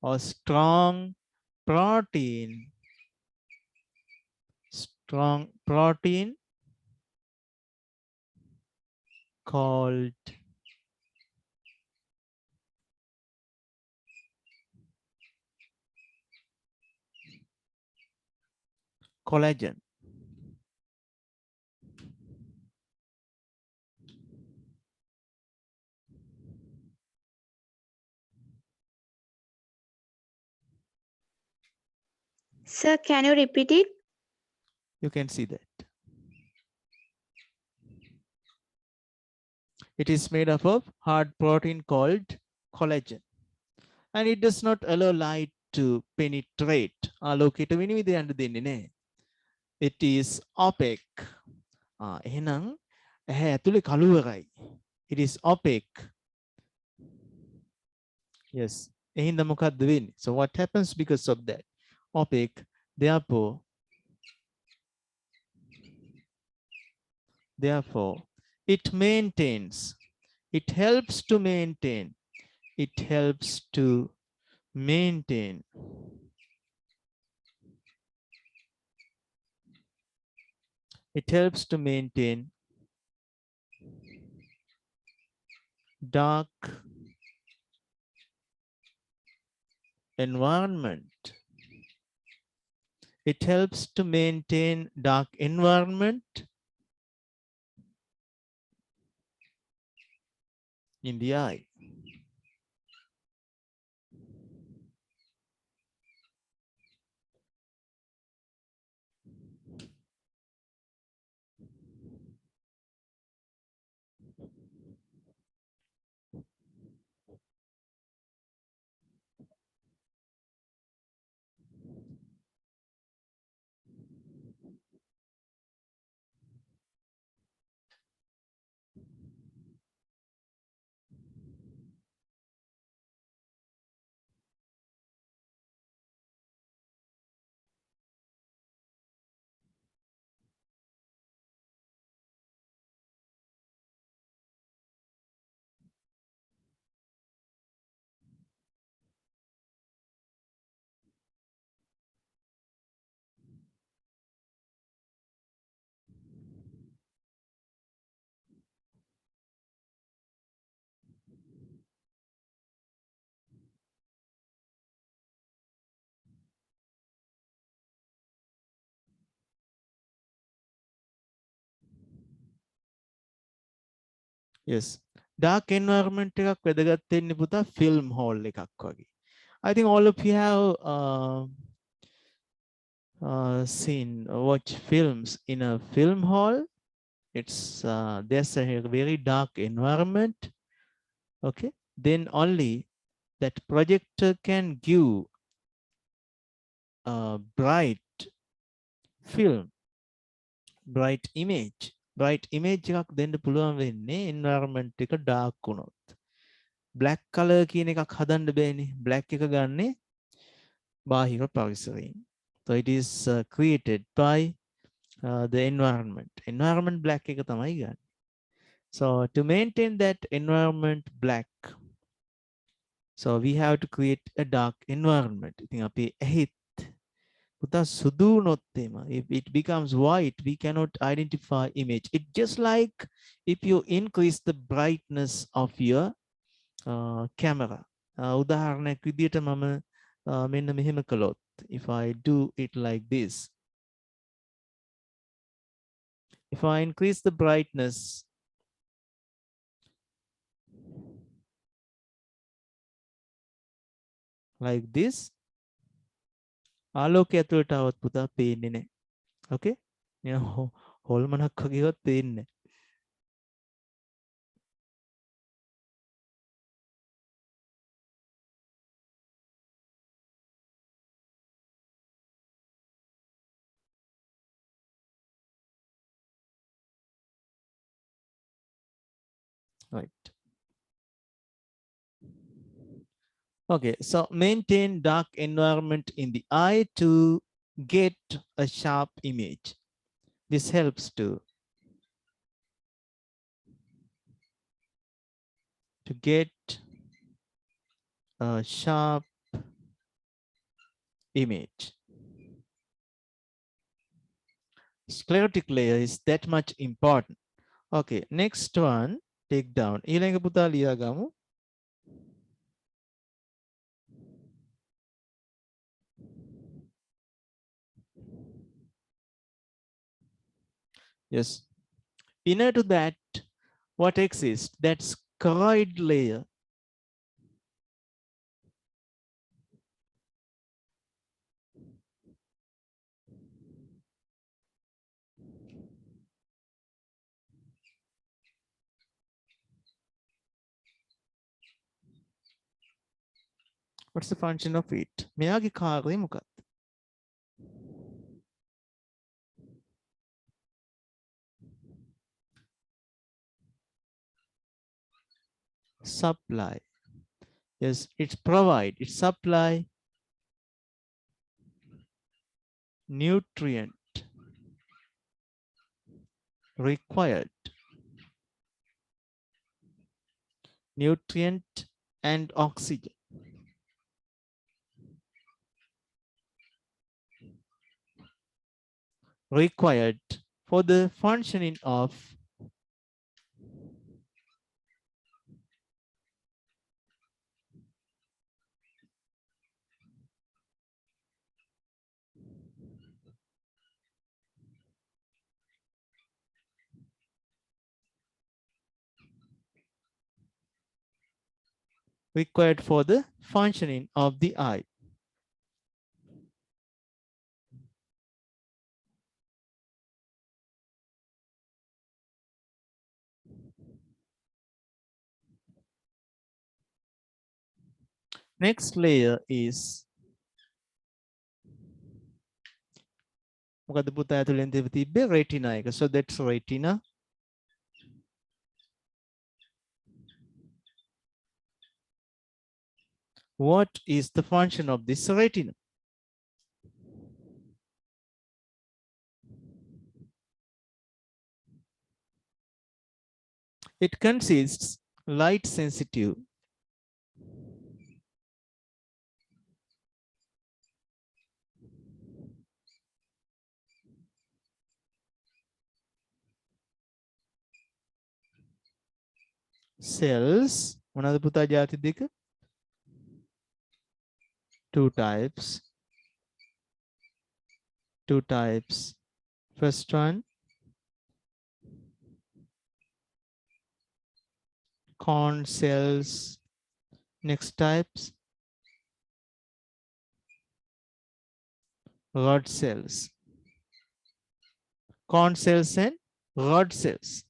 or strong protein called collagen. Sir, can you repeat it? You can see that. It is made up of hard protein called collagen. And it does not allow light to penetrate. ආලෝකයට විනිවිද යන්න දෙන්නේ නැහැ. It is opaque. එහෙනම් ඇහැ ඇතුලේ කළුවරයි. It is opaque. Yes. එහෙනම් මොකක්ද වෙන්නේ? So what happens because of that? Opaque. Therefore, it maintains. It helps to maintain. It helps to maintain. It helps to maintain dark environment. It helps to maintain dark environment in the eye. Yes. Dark environment එකක් වැදගත් වෙන්නේ පුතා film hall එකක් වගේ. I think all of you have seen watch films in a film hall. It's there's a very dark environment. Okay. Then only that projector can give a bright film, bright image. Bright image එකක් දෙන්න පුළුවන් වෙන්නේ environment එක dark වුණොත්. Black color කියන එකක් හදන්න බෑනේ. Black එක ගන්නෙ බාහිර පරිසරයෙන්. So it is created by the environment. Environment black එක තමයි ගන්න. So to maintain that environment black, so we have to create a dark environment. ඉතින් අපි ඇහිත් පුතා සුදු වුණොත් එහෙම, if it becomes white, we cannot identify image. It just like if you increase the brightness of your camera. උදාහරණයක් විදියට මම මෙන්න මෙහෙම කළොත්, if I do it like this, if I increase the brightness like this, ආලෝකය ඇතුළට આવත් පුතා පේන්නේ නැහැ. Okay? හොල්මනක් වගේවත් පේන්නේ නැහැ. Right. Okay, so maintain dark environment in the eye to get a sharp image. This helps to get a sharp image. Sclerotic layer is that much important. Okay, next one, take down. ඊළඟ පුතා ලියා ගමු. Yes. Inner to that, what exists? That's Garade layer. What's the function of it? මෙයාගේ කාර්යය මොකක්ද? Supply. Yes, it's provide, it's supply nutrient required, nutrient and oxygen required for the functioning of required for the functioning of the eye. Next layer is මොකද පුතා ඇතුලෙන් තිබ්බේ retina එක. So that's retina. What is the function of this retina? It consists light sensitive cells. මොනවාද පුතා ಜಾති දෙක? Two types. First one, corn cells. Next types, rod cells. Corn cells and rod cells.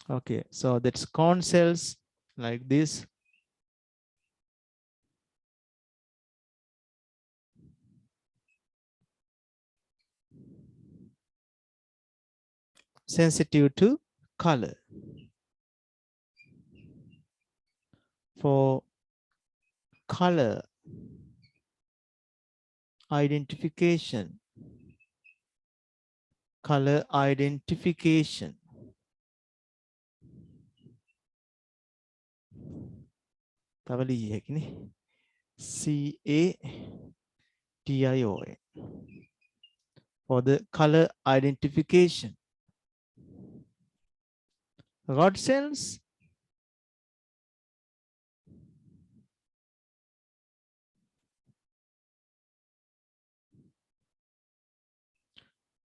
Okay, so that's corn cells like this. Sensitive to color. For color identification. Color identification. තව ලිය හැකිනේ. CATION. For the color identification. Rod cells.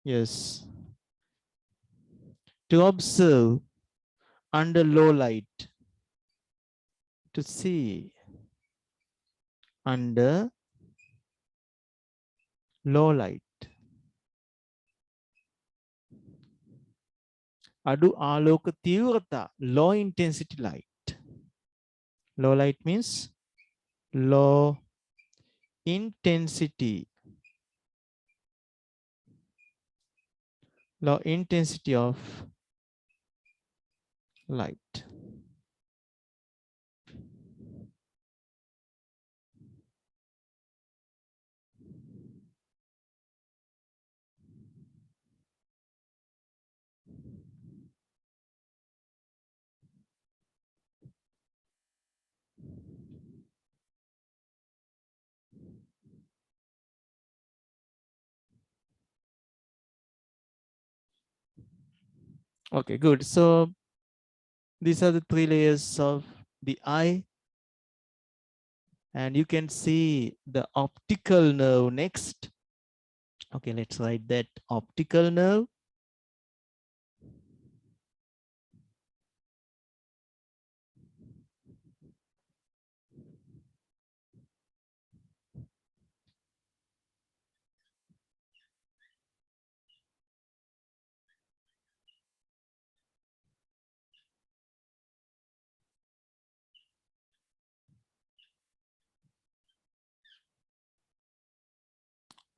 Yes. To observe under low light. To see under low light. අඩු ආලෝක තීව්‍රතා, low intensity light. Low light means low intensity. Low intensity of light. Okay, good. So these are the three layers of the eye. And you can see the optical nerve next. Okay, let's write that optical nerve.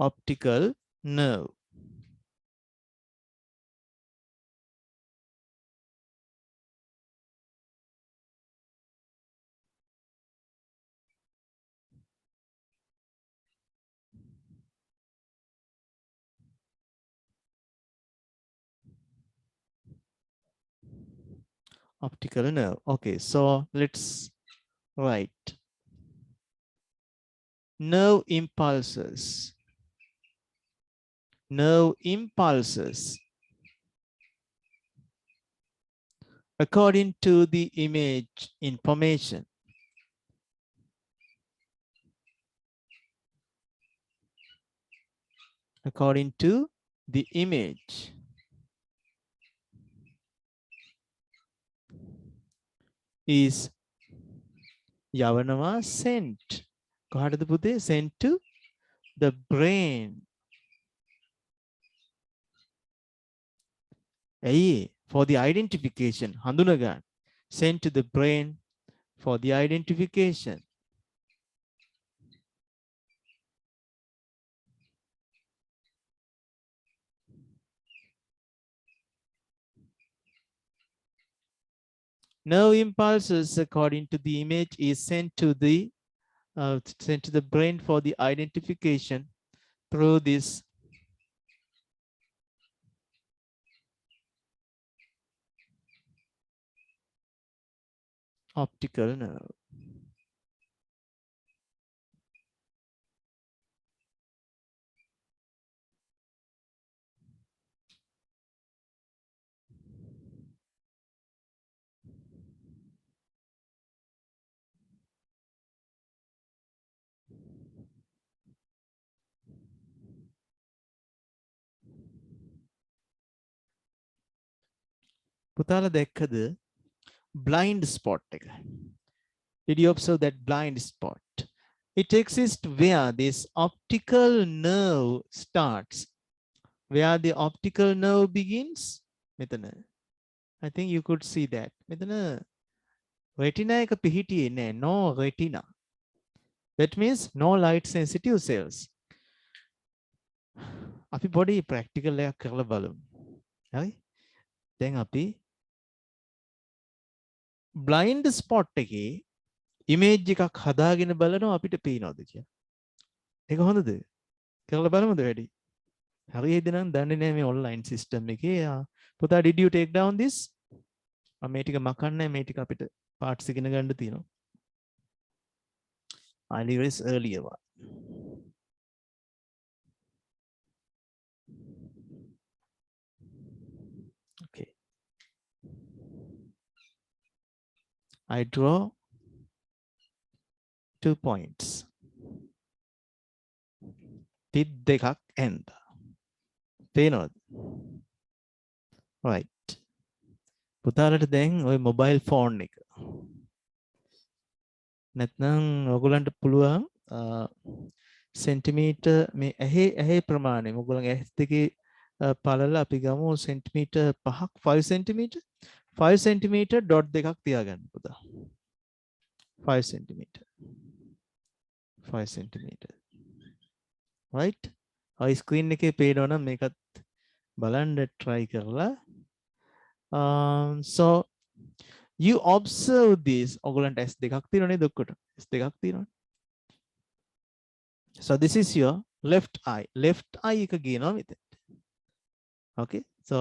optical nerve. Optical nerve. Okay, so let's write nerve impulses. Nerve impulses according to the image information. According to the image is යවනවා sent. කොහටද පුතේ? Sent to the brain. ඇයි? For the identification. හඳුනගන්න. Sent to the brain for the identification. Nerve impulses according to the image is sent to the brain for the identification through this optical nerve. පුතාලා දැක්කද blind spot එක? Did you observe that blind spot? It exists where this optical nerve starts. Where the optical nerve begins. මෙතන. I think you could see that. මෙතන retina එක පිහිටියේ නෑ. No retina. That means no light sensitive cells. අපි පොඩි practical එකක් කරලා බලමු. හරි? දැන් අපි blind spot එකේ image එකක් හදාගෙන බලනවා අපිට පේනවද කියලා. ඒක හොඳද? කරලා බලමුද වැඩි? හරියද නම් දන්නේ නැහැ මේ online system එකේ. පුතා, did you take down this? මේ ටික මකන්නේ මේ ටික අපිට parts ඉගෙන ගන්න තියෙනවා. I leave this earlier one. Okay. I draw 2 points. තිත් දෙකක් ඇන්ද. පේනවද? Right. පුතාලට දැන් ওই mobile phone එක. නැත්නම් ඔයගොල්ලන්ට පුළුවන් සෙන්ටිමීටර් මේ ඇහි ප්‍රමාණය ඔයගොල්ලන්ගේ ඇස් දෙකේ පළල අපි ගමු සෙන්ටිමීටර් 5ක් 5 සෙන්ටිමීටර් 5 සෙන්ටිමීටර් ඩොට් දෙකක් තියාගන්න පුතා. 5 සෙන්ටිමීටර් 5 සෙන්ටිමීටර්. right? ඔය ස්ක්‍රීන් එකේ පේනවනම් මේකත් බලන්න try කරලා. So you observe this. ඔයගොල්ලන්ට S දෙකක් තියෙනවා නේද ඔක්කොට? S දෙකක් තියෙනවා. So this is your left eye. Left eye එක ගේනවා මෙතන. Okay? So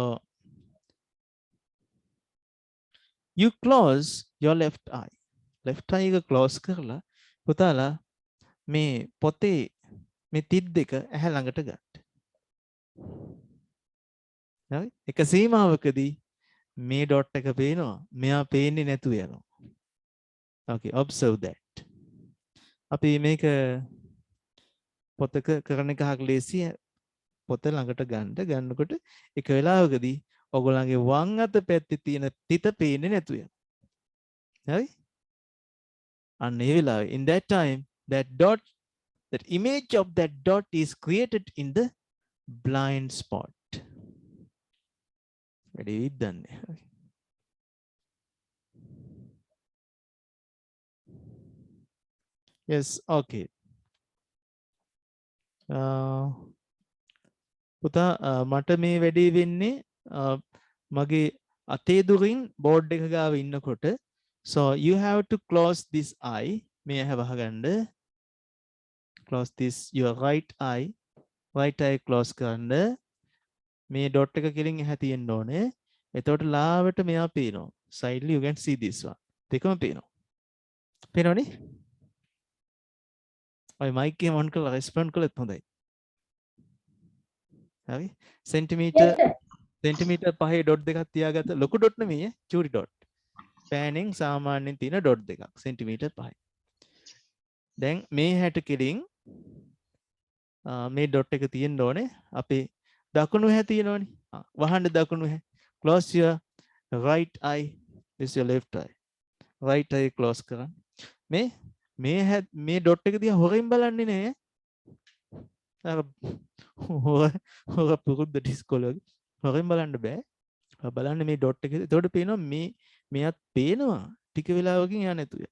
you close your left eye. Left eye එක close කරලා පුතාලා මේ පොතේ මේ තිත් දෙක ඇහැ ළඟට ගන්න. හරි? එක සීමාවකදී මේ ඩොට් එක පේනවා. මෙයා පේන්නේ නැතුව යනවා. Okay, observe that. අපි මේක පොතක කරන එකක් ලේසි. පොත ළඟට ගන්නකොට එක වෙලාවකදී ඔයගොල්ලන්ගේ වම් අත පැත්තේ තියෙන තිත පේන්නේ නැතුව යනවා. හරි? අන්න ඒ වෙලාවේ in that time that dot, that image of that dot is created in the blind spot. Ready? Done. Yes, okay. පුතා මට මේ වැඩේ වෙන්නේ මගේ අතේ දුරින් බෝඩ් එක ගාව ඉන්නකොට. So you have to close this eye. මේ ඇහැ වහගන්න. Close this your right eye. Right eye close කරන්න. මේ dot එක කෙලින් එහා තියෙන්න ඕනේ. එතකොට ලාවට මෙයා පේනවා. Sidely you can see this one. දෙකම පේනවා. පේනවනේ? ඔය mic එක on කරලා respond කළත් හොඳයි. හරි? සෙන්ටිමීටර් 5 ඩොට් දෙකක් තියාගත්ත ලොකු ඩොට් නෙමෙයි චූටි ඩොට්. පෑනෙන් සාමාන්‍යයෙන් තියෙන ඩොට් දෙකක් සෙන්ටිමීටර් 5යි. දැන් මේ හැට කෙලින් මේ ඩොට් එක තියෙන්න ඕනේ අපේ දකුණු හැ තියෙනවනේ. වහන්න දකුණු හැ. Close your right eye. This your left eye. Right eye close කරන්න. මේ ඩොට් එක දිහා හොරෙන් බලන්නේ නෑ. හොර පුරුද්ද ඩිස්කෝල වගේ. හොරෙන් බලන්න බෑ. බලන්න මේ ඩොට් එක. එතකොට පේනවා මෙයත් පේනවා. ටික වෙලාවකින් යා නැතුව.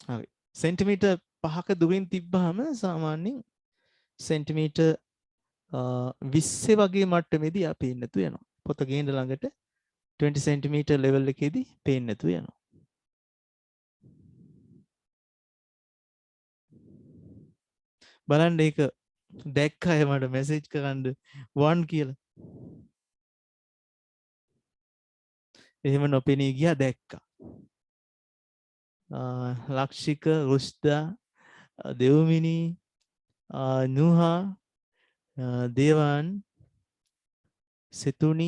හරි. සෙන්ටිමීටර් 5ක දුරින් තිබ්බහම සාමාන්‍යයෙන් සෙන්ටිමීටර් 20 වගේ මට්ටමේදී ආ පේන්නේ නැතු වෙනවා. පොත ගේන්න ළඟට 20 cm level එකේදී පේන්නේ නැතු වෙනවා. බලන්න ඒක දැක්ක අය මට මැසේජ් කරන්න 1 කියලා. එහෙම නොපෙනී ගියා දැක්කා. ලක්ෂික රුස්දා Dewmini නුහා දේවාන් සිතුනි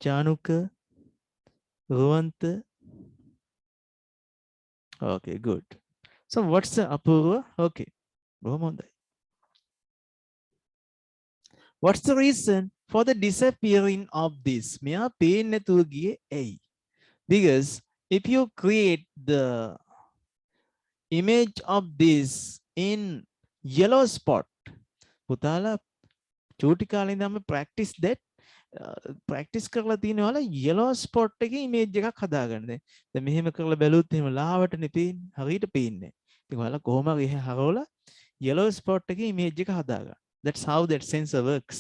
Chanuka රුවන්ත. Okay, good. So what's the apurva? Okay, බොහොම හොඳයි. What's the reason for the disappearing of this? මෙයා පේන්නේ නැතුව ගියේ ඇයි? Because if you create the image of this in yellow spot, පුතාලා චූටි කාලේ ඉඳන්ම practice that practice කරලා තියෙනවල yellow spot එකේ image එකක් හදාගන්න. දැන් මෙහෙම කරලා බැලුවොත් එහෙම ලාවටනේ පේන්නේ. හරියට පේන්නේ නැහැ. ඉතින් ඔයාලා කොහොම හරි එහෙ හරවලා yellow spot එකේ image එක හදාගන්න. That's how that sensor works.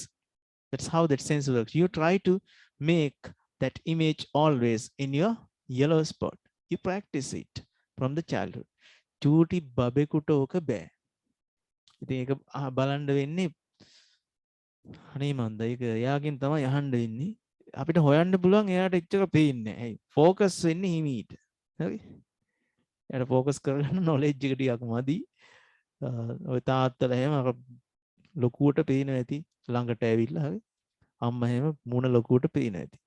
That's how that sensor works. You try to make that image always in your yellow spot. You practice it from the childhood. චූටි බබෙකුට ඕක බෑ. ඉතින් ඒක බලන්න වෙන්නේ අනේ මන්ද ඒක එයාගෙන් තමයි අහන්න වෙන්නේ. අපිට හොයන්න පුළුවන් එයාට එච්චර පේන්නේ නැහැ. ફોකස් වෙන්නේ හිමීට. හරි? එයාට ફોකස් කරගන්න knowledge එක ටිකක් මදි. ඔය තාත්තලා එහෙම අර ලොකුවට පේනවා ඇති ළඟට ඇවිල්ලා හරි. අම්මා එහෙම මුණ ලොකුවට පේනවා ඇති.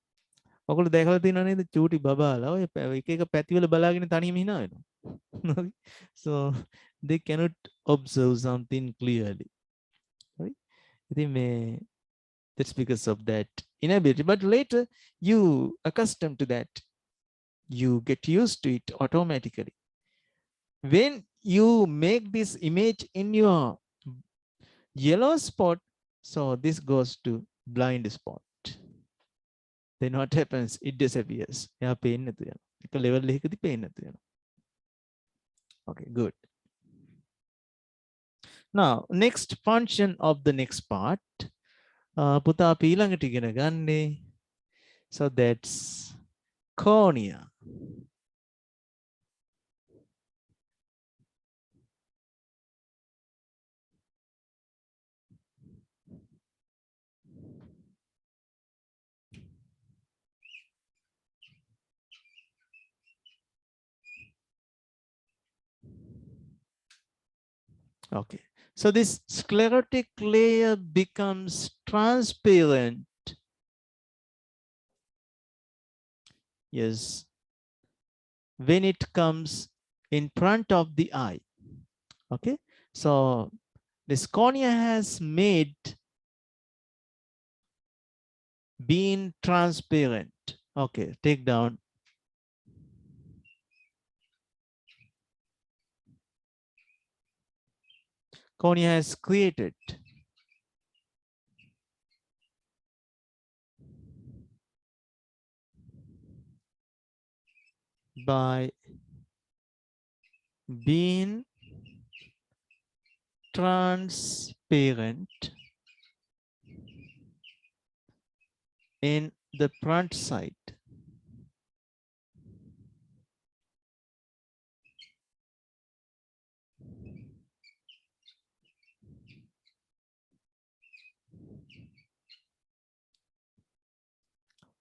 ඔයගොල්ලෝ දැකලා තියෙනව නේද චූටි බබාලා ඔය එක එක පැතිවල බලාගෙන තනියම hina වෙනවා. So they cannot observe something clearly. Right? ඉතින් මේ that's because of that inability. But later you accustomed to that. You get used to it automatically. When you make this image in your yellow spot, so this goes to blind spot. Then what happens? It disappears. එයා පේන්නේ නැතු වෙනවා. එක level එකකදී පේන්නේ නැතු වෙනවා. Okay, good. Now, next function of the next part. පුතා අපි ඊළඟට ඉගෙන ගන්නේ. So that's cornea. Okay, so this sclerotic layer becomes transparent. Yes, when it comes in front of the eye. Okay, so this cornea has made being transparent. Okay, take down. Cornea has created by being transparent in the front side.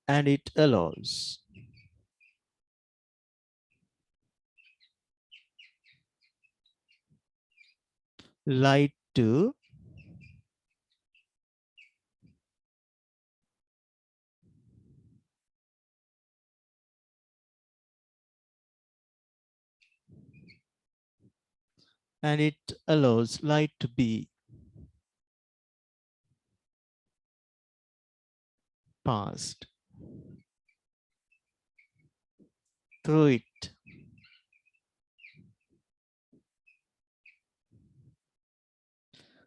And it allows light to be passed through it.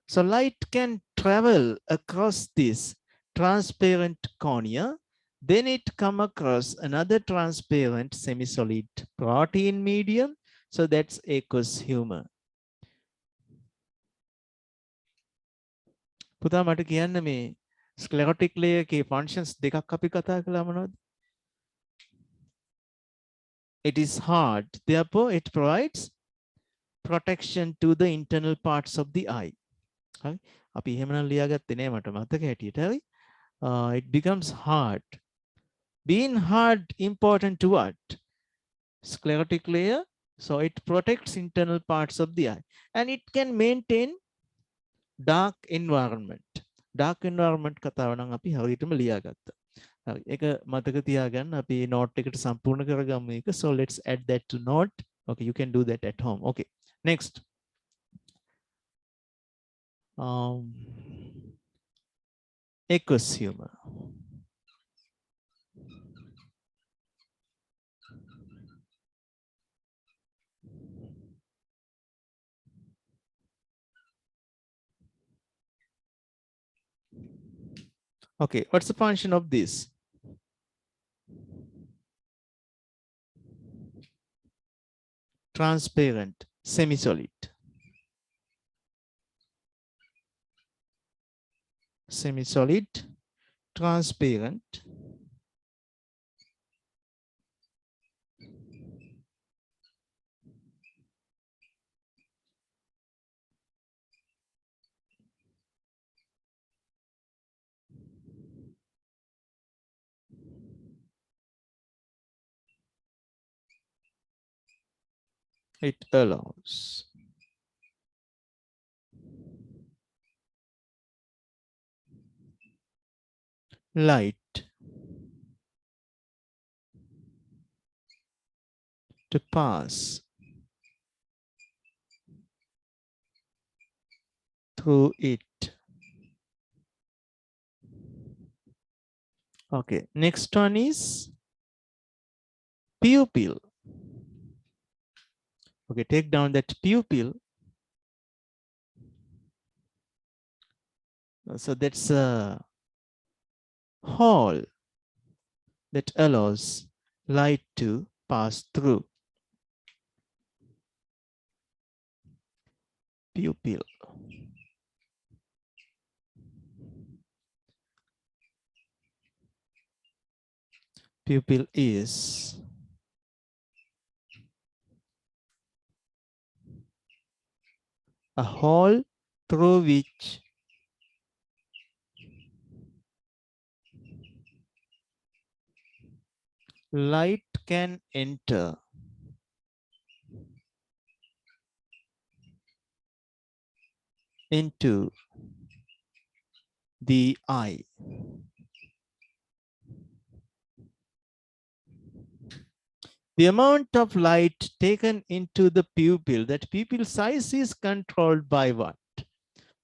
So light can travel across this transparent cornea, then it come across another transparent semi-solid protein medium. So that's aqueous humor. පුතා මට කියන්න මේ ස්ක්ලෙරොටික් layer එකේ functions දෙකක් අපි කතා කළා මොනවද? It is hard, therefore it provides protection to the internal parts of the eye. හරි අපි එහෙමනම් ලියාගත්තේ නෑ මට මතක හැටියට. හරි it becomes hard. Being hard important to what? Sclerotic layer. So it protects internal parts of the eye and it can maintain dark environment. Dark environment කතාව නම් අපි හරියටම ලියාගත්තා. හරි ඒක මතක තියාගන්න අපි note එකට සම්පූර්ණ කරගමු මේක. So let's add that to note. Okay, you can do that at home. Okay, next. Aqueous humor. Okay, what's the function of this? Transparent, semi-solid. Semi-solid, transparent. It allows light to pass through it. Okay, next one is pupil. Okay, take down that pupil. So that's a hole that allows light to pass through. Pupil. Pupil is a hole through which light can enter into the eye. The amount of light taken into the pupil, that pupil size is controlled by what?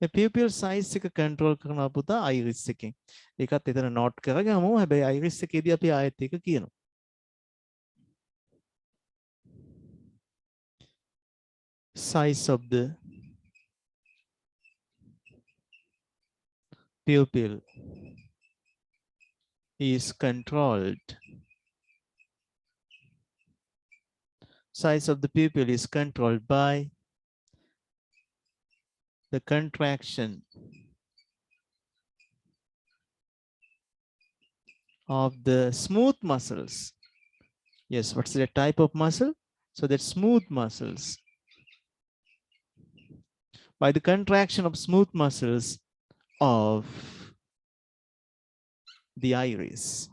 The pupil size එක control කරනවා පුතා iris එකෙන්. ඒකත් එතන note කරගමු. හැබැයි iris එකේදී අපි ආයෙත් එක කියනවා. Size of the pupil is controlled size of the pupil is controlled by the contraction of the smooth muscles. Yes, what's the type of muscle? So that smooth muscles. By the contraction of smooth muscles of the iris.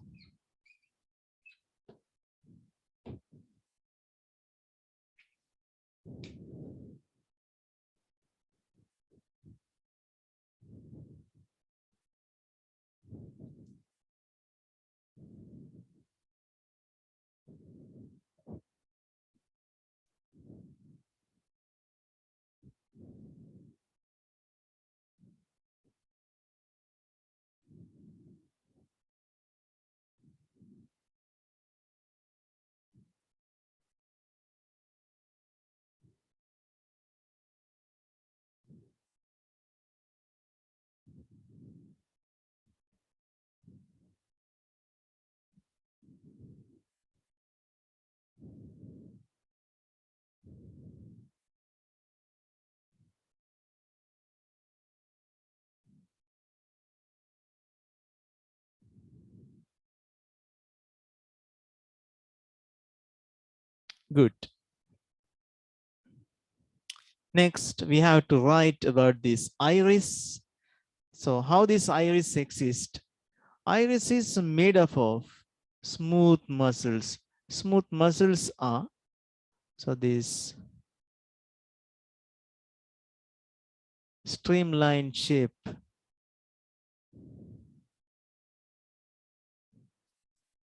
Good. Next, we have to write about this iris. So how this iris exists? Iris is made up of smooth muscles. Smooth muscles are, so this streamlined shape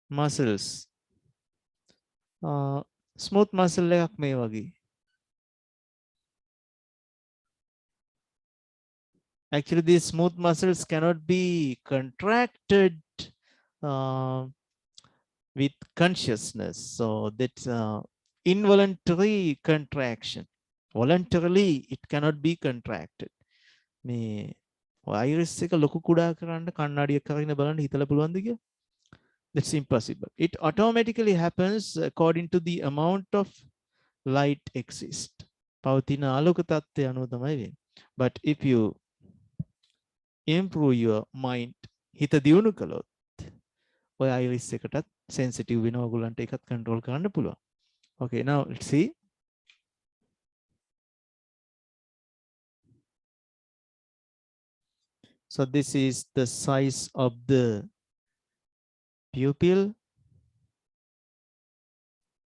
muscles. Smooth muscle එකක් මේ වගේ. Actually, these smooth muscles cannot be contracted with consciousness. So that's involuntary contraction. Voluntarily, it cannot be contracted. මේ iris එක ලොකු කුඩා කරන්න කණ්ණාඩියක් අරගෙන බලන්න හිතලා පුළුවන්ද කියලා? That's impossible. It automatically happens according to the amount of light exist. පවතින ආලෝක තත්ත්වය අනුව තමයි වෙන්නේ. But if you improve your mind, හිත දියුණු කළොත් ඔය iris එකටත් sensitive වෙන ඕගොල්ලන්ට ඒකත් control කරන්න පුළුවන්. Okay, now let's see. So this is the size of the pupil.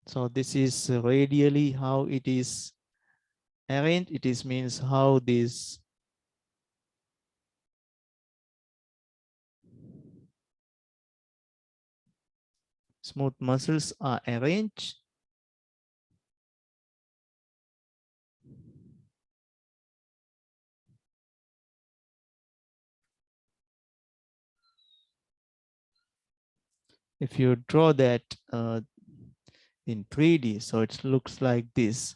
So this is radially how it is arranged. It is means how these smooth muscles are arranged. If you draw that in 3D, so it looks like this.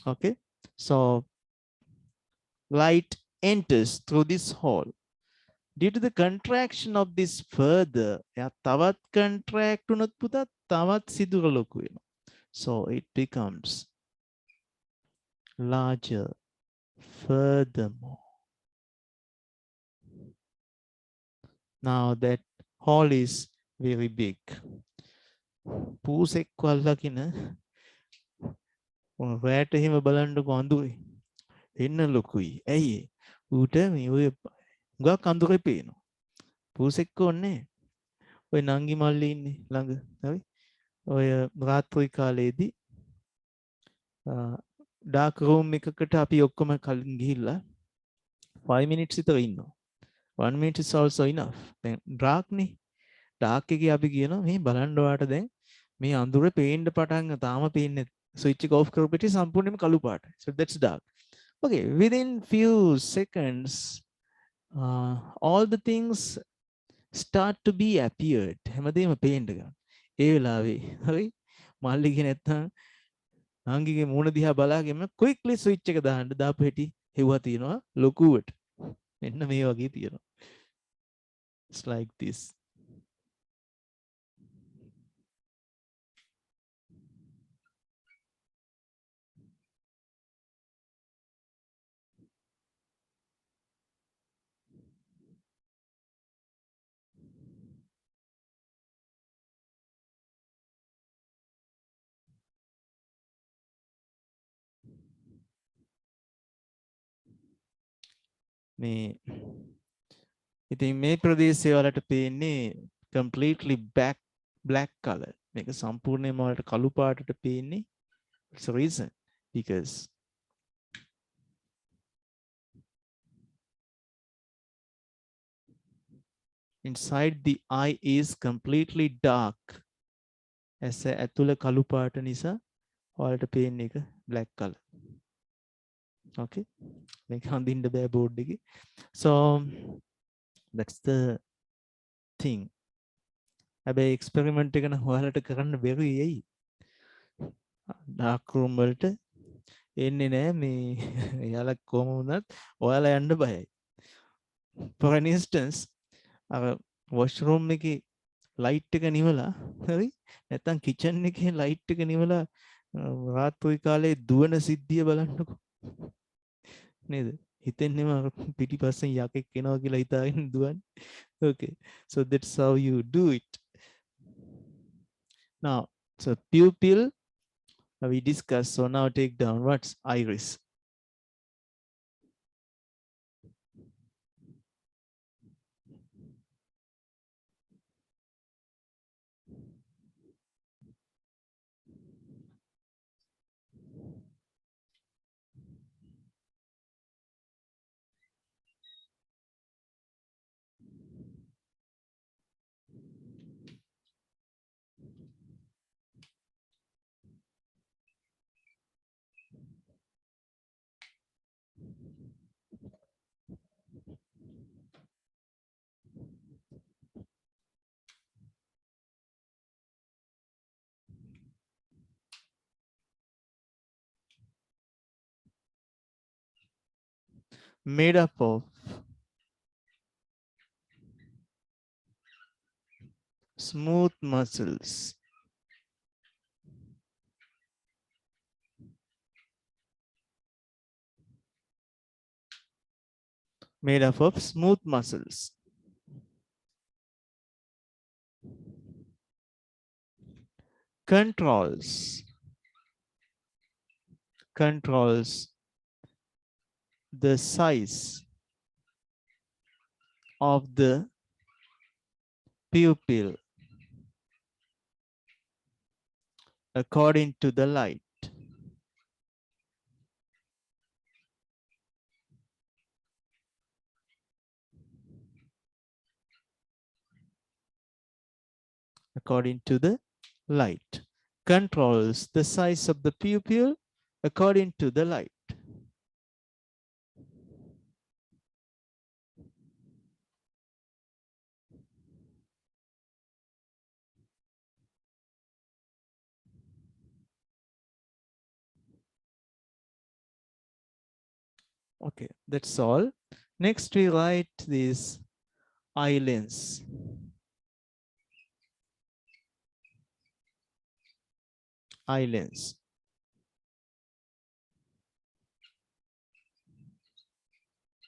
Okay, so light enters through this hole. Due to the contraction of this further, තවත් contract වුණොත් පුතා තවත් සිදුර ලොකු වෙනවා. So it becomes larger furthermore. Now that hole is very big. පූසෙක් වල්ලකින රෑට එහෙම බලන්නකො අඳුරේ එන්න ලොකුයි. ඇයි ඌට මේ ඔය ගොඩක් අඳුරේ පේනවා. පූසෙක් ඕනේ. ඔය නංගි මල්ලි ඉන්නේ ළඟ. හරි. ඔය රාත්‍රී කාලේදී ඩාර්ක් රූම් එකකට අපි ඔක්කොම කලින් ගිහිල්ලා 5 minutes විතර ඉන්නවා. 1 minute is also enough. දැන් ඩාර්ක් නේ. ඩාර්ක් එකේ අපි කියනවා මේ බලන්න ඔයාට දැන් මේ අඳුරේ පේන්න පටන් තාම පේන්නේ switch එක off කරපිට සම්පූර්ණයෙන්ම කළු පාටයි. So that's dark. Okay, within few seconds all the things start to be appeared. හැමදේම පේන්න ගන්න. ඒ වෙලාවේ හරි මල්ලිගේ නැත්තම් නංගිගේ මූණ දිහා බලාගෙන quickly switch එක දාන්න දාපු හැටි ඒවා තියෙනවා ලොකුවට. මෙන්න මේ වගේ තියෙනවා. It's like this. මේ ඉතින් මේ ප්‍රදේශය වලට පේන්නේ completely black color. මේක සම්පූර්ණයෙන්ම වලට කළු පාටට පේන්නේ. It's a reason because inside the eye is completely dark. ඇස ඇතුළ කළු පාට නිසා ඔයාලට පේන්නේ එක black color. Okay? මේක හඳින්න බෑ බෝඩ් එකේ. So that's the thing. හැබැයි එක්ස්පෙරිමන්ට් එක නම් ඔයාලට කරන්න බැරි වෙයි. ඩාර්ක් රූම් වලට එන්නේ නෑ මේ එයාලා කොහොම වුණත් ඔයාලා යන්න බයයි. For an instance අර washroom එකේ ලයිට් එක නිවලා හරි නැත්නම් කිචන් එකේ ලයිට් එක නිවලා රාත්‍රී කාලේ දුවන සිද්ධිය බලන්නකෝ නේද හිතෙන්නේම පිටිපස්සෙන් යකෙක් එනවා කියලා හිතාගෙන දුවන්නේ. Okay, so that's how you do it. Now so pupil we discussed, so now take down what's iris. Made up of smooth muscles, made up of smooth muscles, controls the size of the pupil according to the light. According to the light. Controls the size of the pupil according to the light. Okay, that's all. Next, we write this eye lens. Eye lens.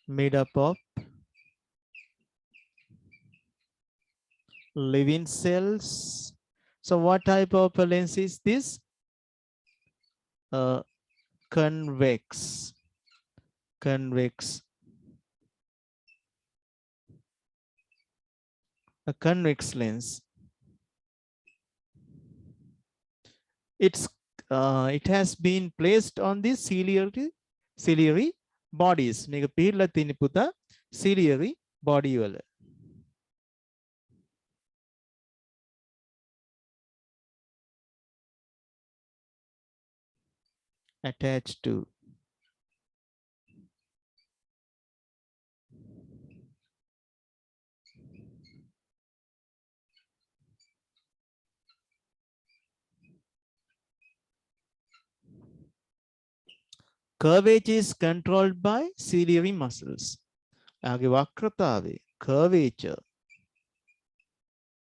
Made up of living cells. So what type of a lens is this? Convex. A convex lens. It has been placed on the ciliary bodies. මේක පිළිලා තියෙන පුතා ciliary body වල. Attached to Curvature is controlled by ciliary muscles. Aage vakrataave, curvature.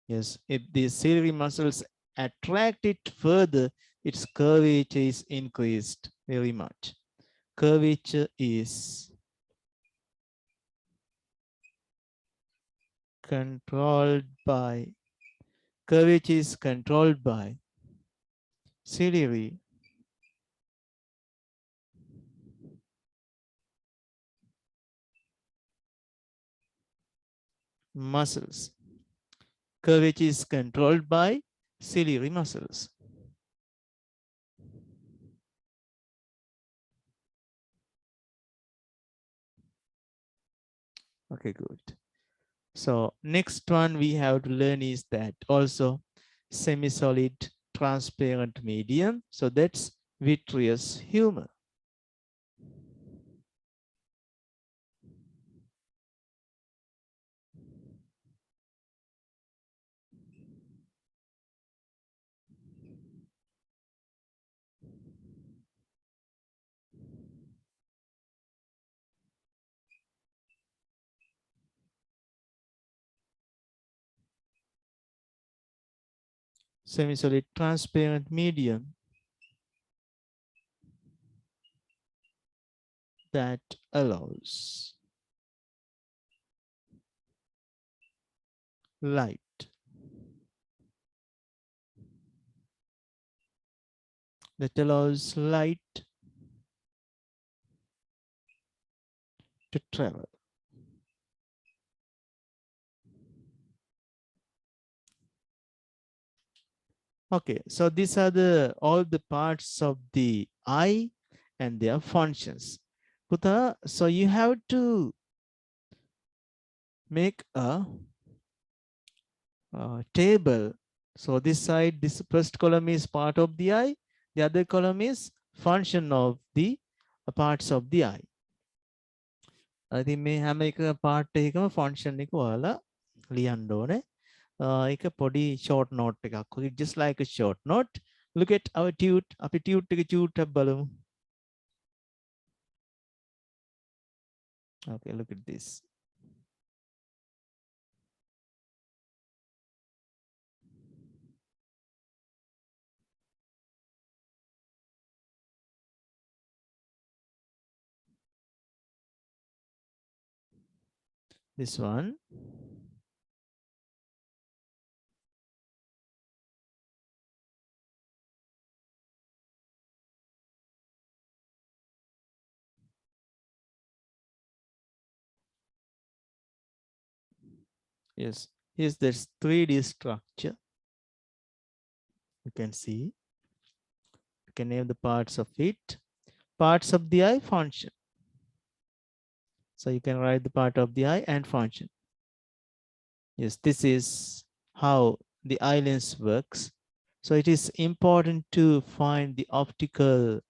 Yes, if the ciliary muscles attract it further, its curvature is increased very much. Curvature is controlled by ciliary muscles. Curvature is controlled by ciliary muscles. Okay, good. So next one we have to learn is that also semi-solid transparent medium. So that's vitreous humor. Semi-solid transparent medium that allows light to travel. Okay, so these are all the parts of the eye and their functions. Puta, so you have to make a table. So this side, this first column is part of the eye. The other column is function of the parts of the eye. ඉතින් මේ හැම එක part එකකම function එක ඔයාලා ලියන්න ඕනේ. ඒක පොඩි short note එකක්. Okay, just like a short note. Look at our tute. අපි tute එක tute එක බලමු. Okay, look at this. This one. Yes, here's this 3D structure. You can see. You can name the parts of it. Parts of the eye function. So you can write the part of the eye and function. Yes, this is how the eye lens works. So it is important to find the optical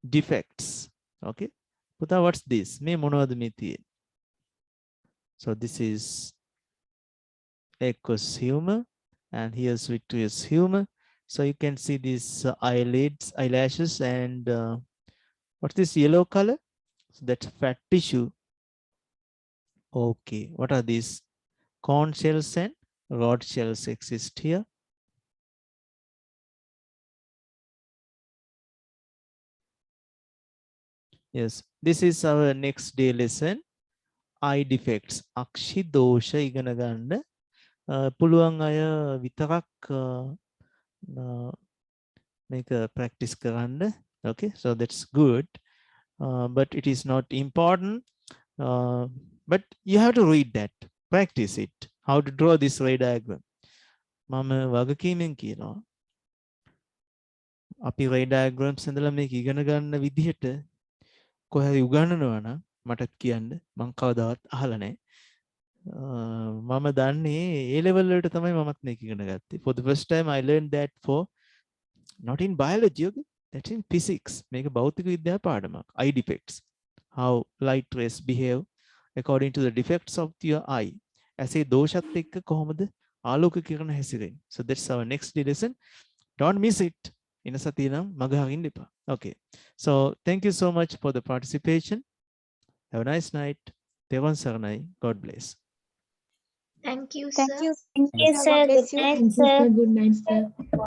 defects. Okay. Puta, what's this? Me monowada me thiye. So this is aqueous humor, and here's vitreous humor. So you can see these eyelids, eyelashes, and what's this yellow color? So that's fat tissue. Okay, what are these? Cone shells and rod shells exist here. Yes, this is our next day lesson. Eye defects. Akshi dosha igana ganna. Puluwang aya vitarak make a practice karanda. Okay, so that's good. But it is not important. But you have to read that. Practice it. How to draw this ray diagram. Mama වගකීමෙන් කියනවා. අපි ray diagrams ඉඳලා මේක ඉගෙන ගන්න විදිහට කොහේ උගන්වනවා නම් මටත් කියන්න මං කවදාවත් අහලා නැහැ. මම දන්නේ A level වලට තමයි මමත් මේක ඉගෙන ගත්තේ. For the first time I learned that for not in biology, okay? That's in physics. මේක භෞතික විද්‍යාව පාඩමක්. Eye defects. How light rays behave according to the defects of your eye. ඇසේ දෝෂත් එක්ක කොහොමද ආලෝක කිරණ හැසිරෙන්නේ. So that's our next lesson. Don't miss it. ඉන සතිය නම් මග හරින්න එපා. Okay. So thank you so much for the participation. Have a nice night. Devan Saranai. God bless. Thank you, Thank sir. you. Thank you, sir. Good night, sir. Good night, sir.